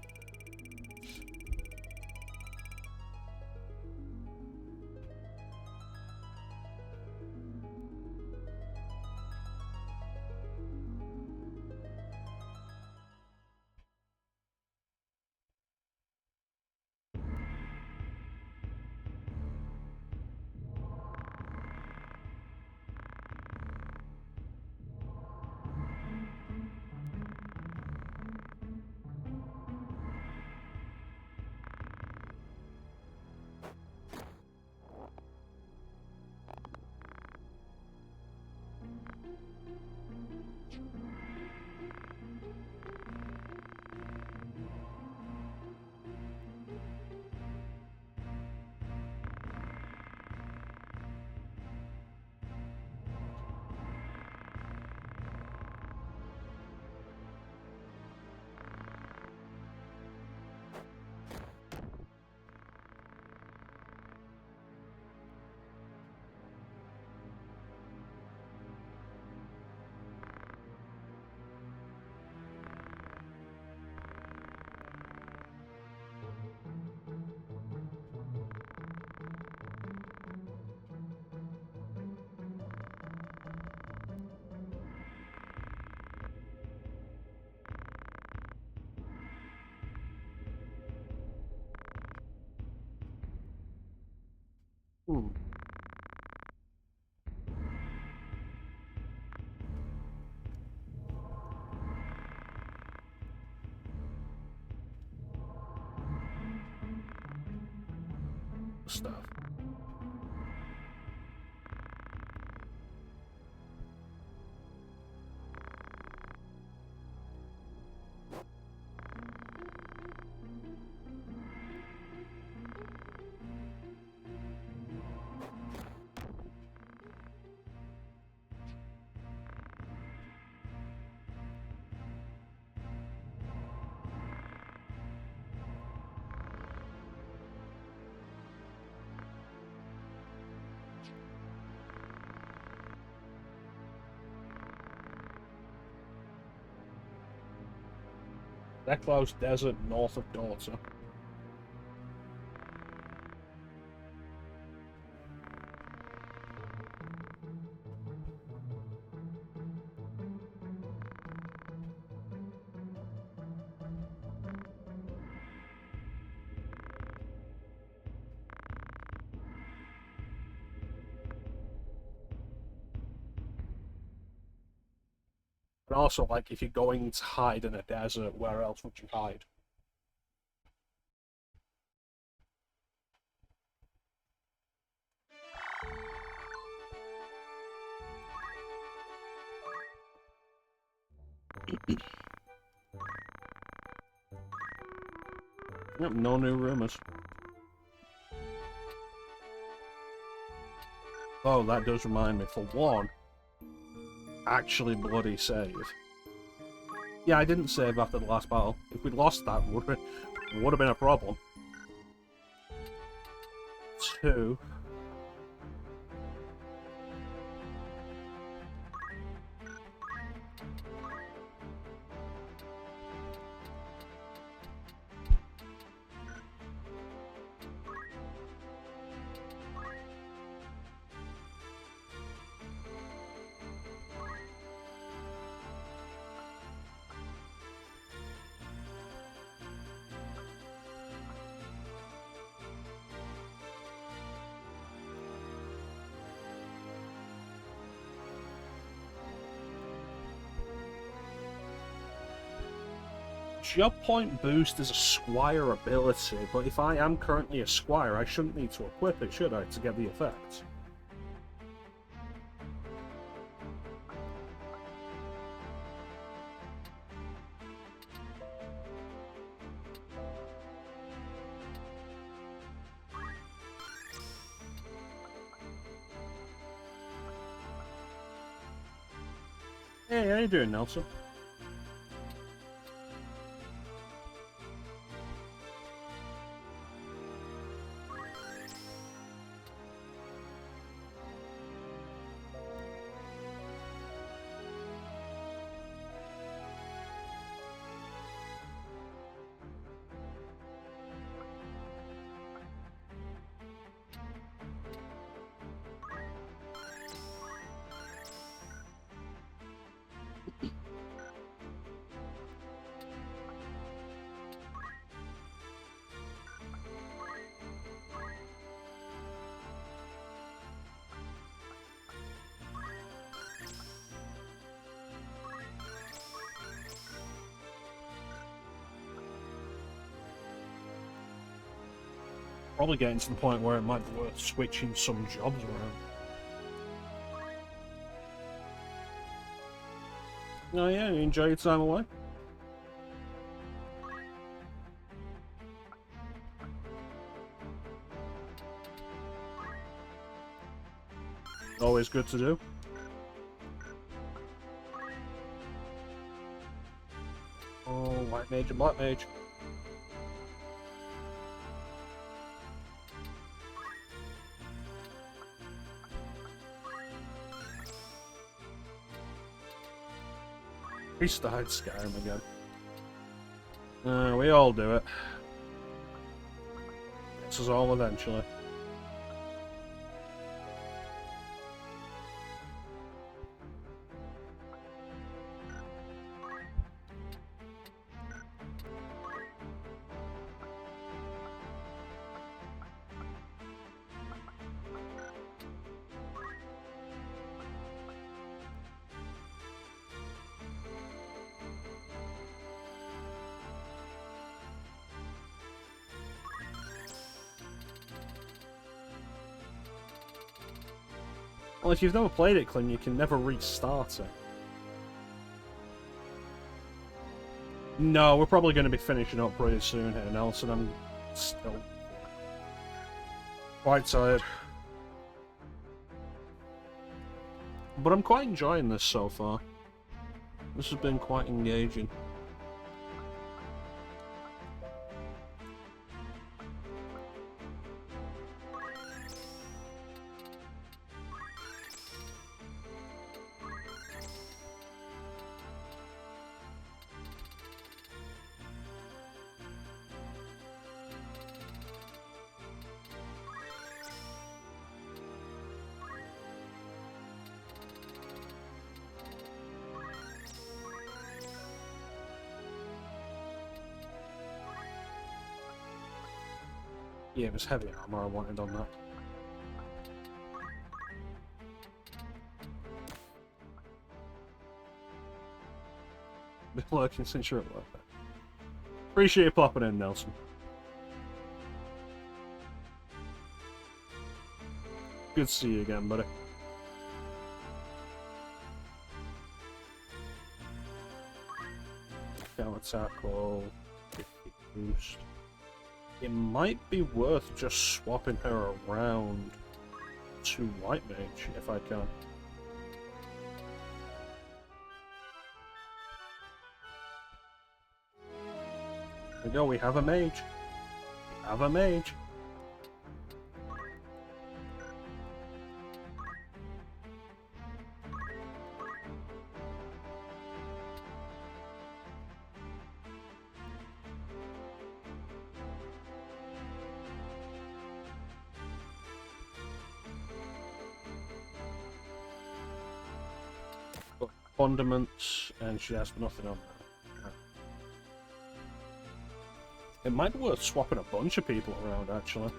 Hmm. Stuff. Eklaw's Desert north of Daughter. But also, like, if you're going to hide in a desert, where else would you hide? Yep, no new rumors. Oh, that does remind me, for one, actually bloody save. Yeah, I didn't save after the last battle. If we'd lost that, would have been a problem. 2. Job point boost is a squire ability, but if I am currently a squire, I shouldn't need to equip it, should I, to get the effect? Hey, how you doing, Nelson? Probably getting to the point where it might be worth switching some jobs around. Oh yeah, you enjoy your time away? Always good to do. Oh, white mage and black mage. We started Skyrim again. We all do it. Gets us all eventually. Well, if you've never played it, Clem, you can never restart it. No, we're probably going to be finishing up pretty soon here, Nelson. I'm still quite tired. But I'm quite enjoying this so far. This has been quite engaging. Yeah, it was heavy armor I wanted on that. Been lurking since you're at work. Appreciate you popping in, Nelson. Good to see you again, buddy. tackle, 50 boost. It might be worth just swapping her around to White Mage if I can. There we go, we have a mage. We have a mage. Got condiments, and she has nothing on her. It might be worth swapping a bunch of people around, actually.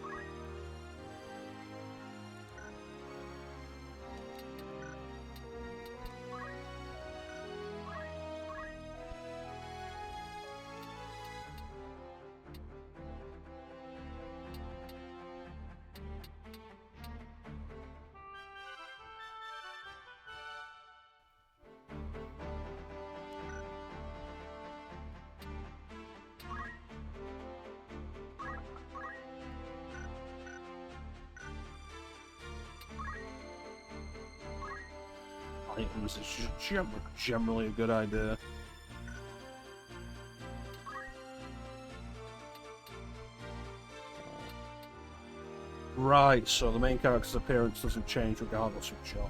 Items is generally a good idea. Right, so the main character's appearance doesn't change regardless of shot.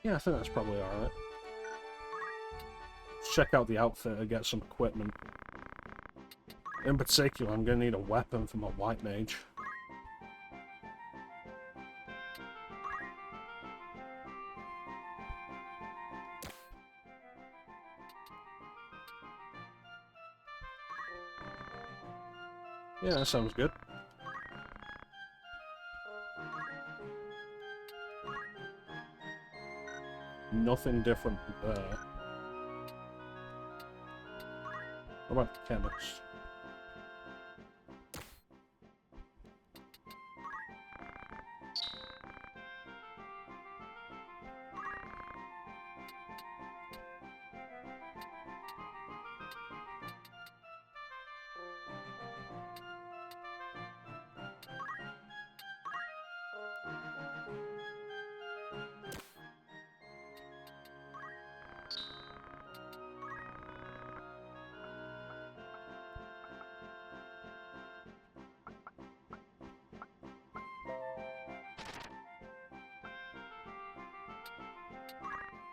Yeah, I think that's probably alright. Check out the outfit and get some equipment. In particular, I'm going to need a weapon for my White Mage. Yeah, that sounds good. Nothing different there. What about the chemist?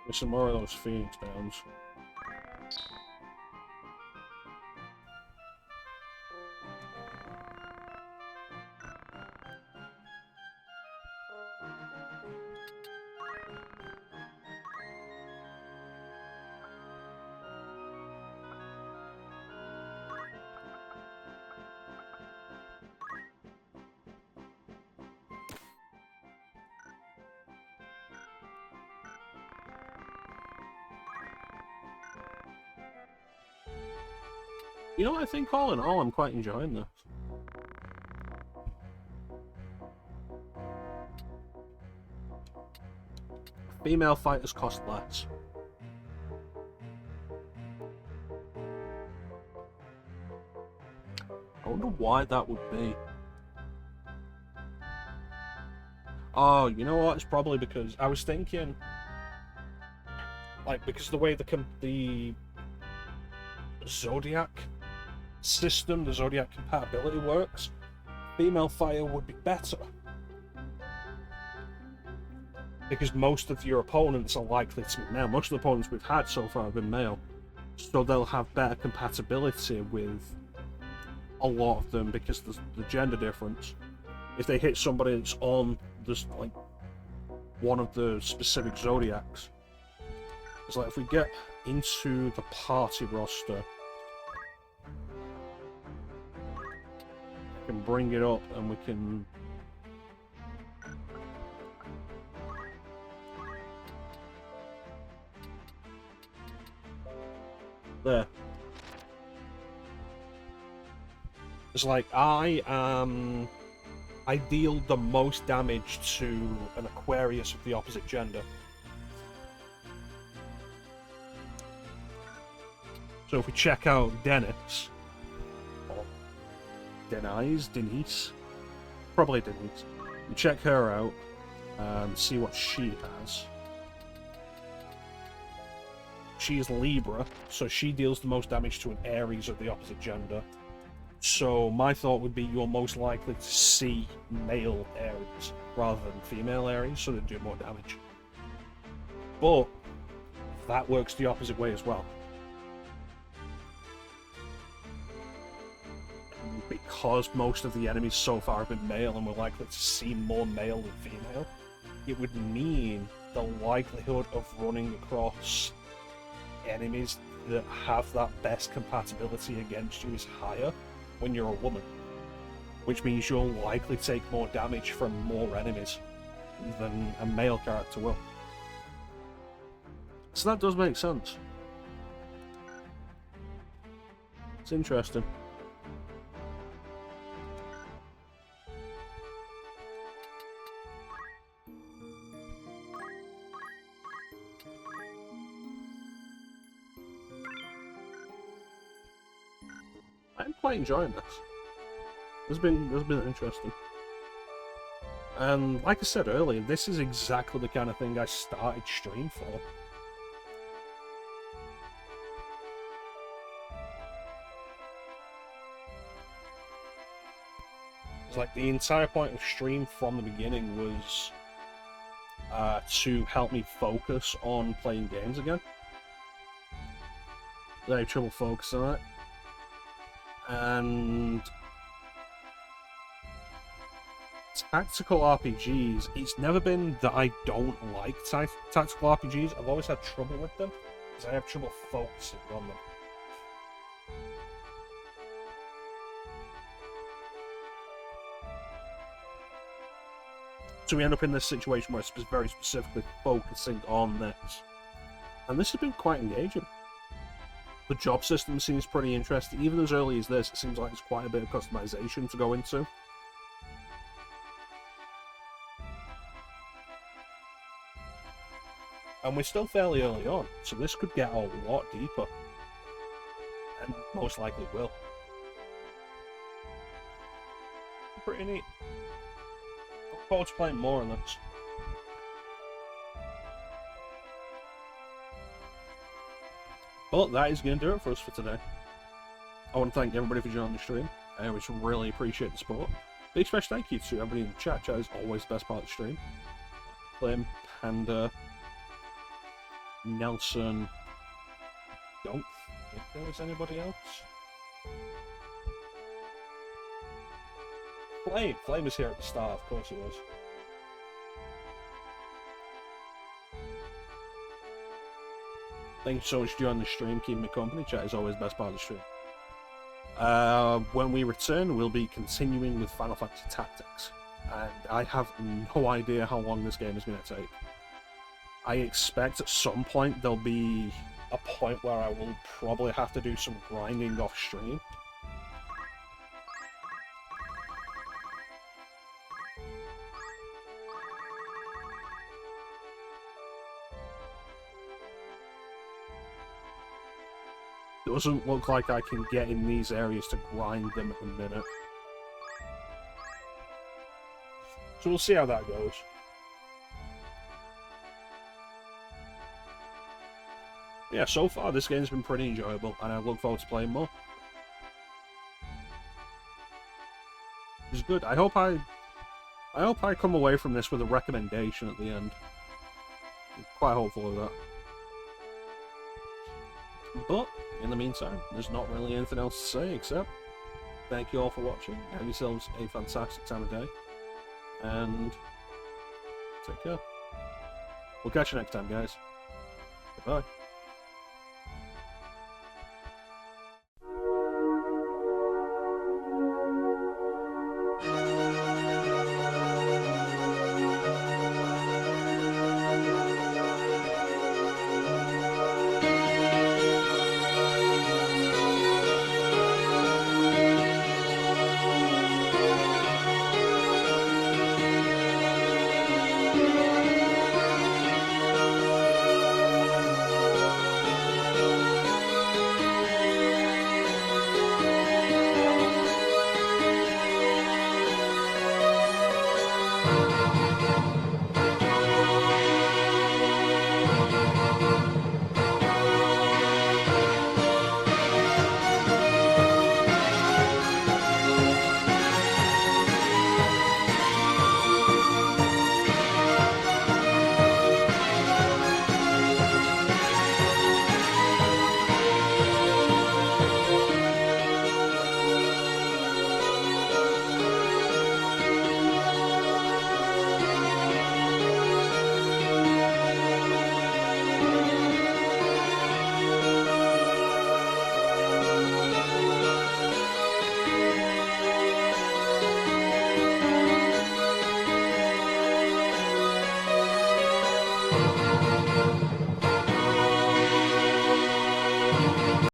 There's some more of those Phoenix Downs. You know, I think all in all, I'm quite enjoying this. Female fighters cost less. I wonder why that would be. Oh, you know what? It's probably because I was thinking, like, because the way the Zodiac system, the Zodiac compatibility works, female fighter would be better. Because most of your opponents are likely to be male. Most of the opponents we've had so far have been male. So they'll have better compatibility with a lot of them because there's the gender difference. If they hit somebody that's on this, like, one of the specific Zodiacs, it's like if we get into the party roster, we can bring it up and we can There. It's like, I deal the most damage to an Aquarius of the opposite gender. So if we check out Dennis, or Denise, probably Denise, we check her out and see what she has. She is Libra, so she deals the most damage to an Aries of the opposite gender. So my thought would be you're most likely to see male Aries rather than female Aries, so they do more damage. But that works the opposite way as well. Because most of the enemies so far have been male and we're likely to see more male than female, it would mean the likelihood of running across enemies that have that best compatibility against you is higher when you're a woman, which means you'll likely take more damage from more enemies than a male character will. So that does make sense. It's interesting. I'm quite enjoying this. It's been interesting. And like I said earlier, this is exactly the kind of thing I started stream for. It's like the entire point of stream from the beginning was to help me focus on playing games again. I have trouble focusing on it. And tactical RPGs, it's never been that I don't like tactical RPGs. I've always had trouble with them because I have trouble focusing on them. So we end up in this situation where it's very specifically focusing on this. And this has been quite engaging. The job system seems pretty interesting. Even as early as this, it seems like there's quite a bit of customization to go into. And we're still fairly early on, so this could get a lot deeper. And most likely will. Pretty neat. Look forward to playing more on this. But that is going to do it for us for today. I want to thank everybody for joining the stream. I always really appreciate the support. Big special thank you to everybody in the chat. Chat is always the best part of the stream. Flame, Panda, Nelson. Don't think there was anybody else. Flame was here at the start, of course he was. Thank you so much for joining the stream, keeping me company. Chat is always the best part of the stream. When we return, we'll be continuing with Final Fantasy Tactics. And I have no idea how long this game is going to take. I expect at some point there'll be a point where I will probably have to do some grinding off stream. Doesn't look like I can get in these areas to grind them at the minute. So we'll see how that goes. Yeah, so far this game's been pretty enjoyable, and I look forward to playing more. It's good. I hope I come away from this with a recommendation at the end. I'm quite hopeful of that. But in the meantime, there's not really anything else to say except thank you all for watching. Have yourselves a fantastic time of day, and take care. We'll catch you next time, guys. Goodbye.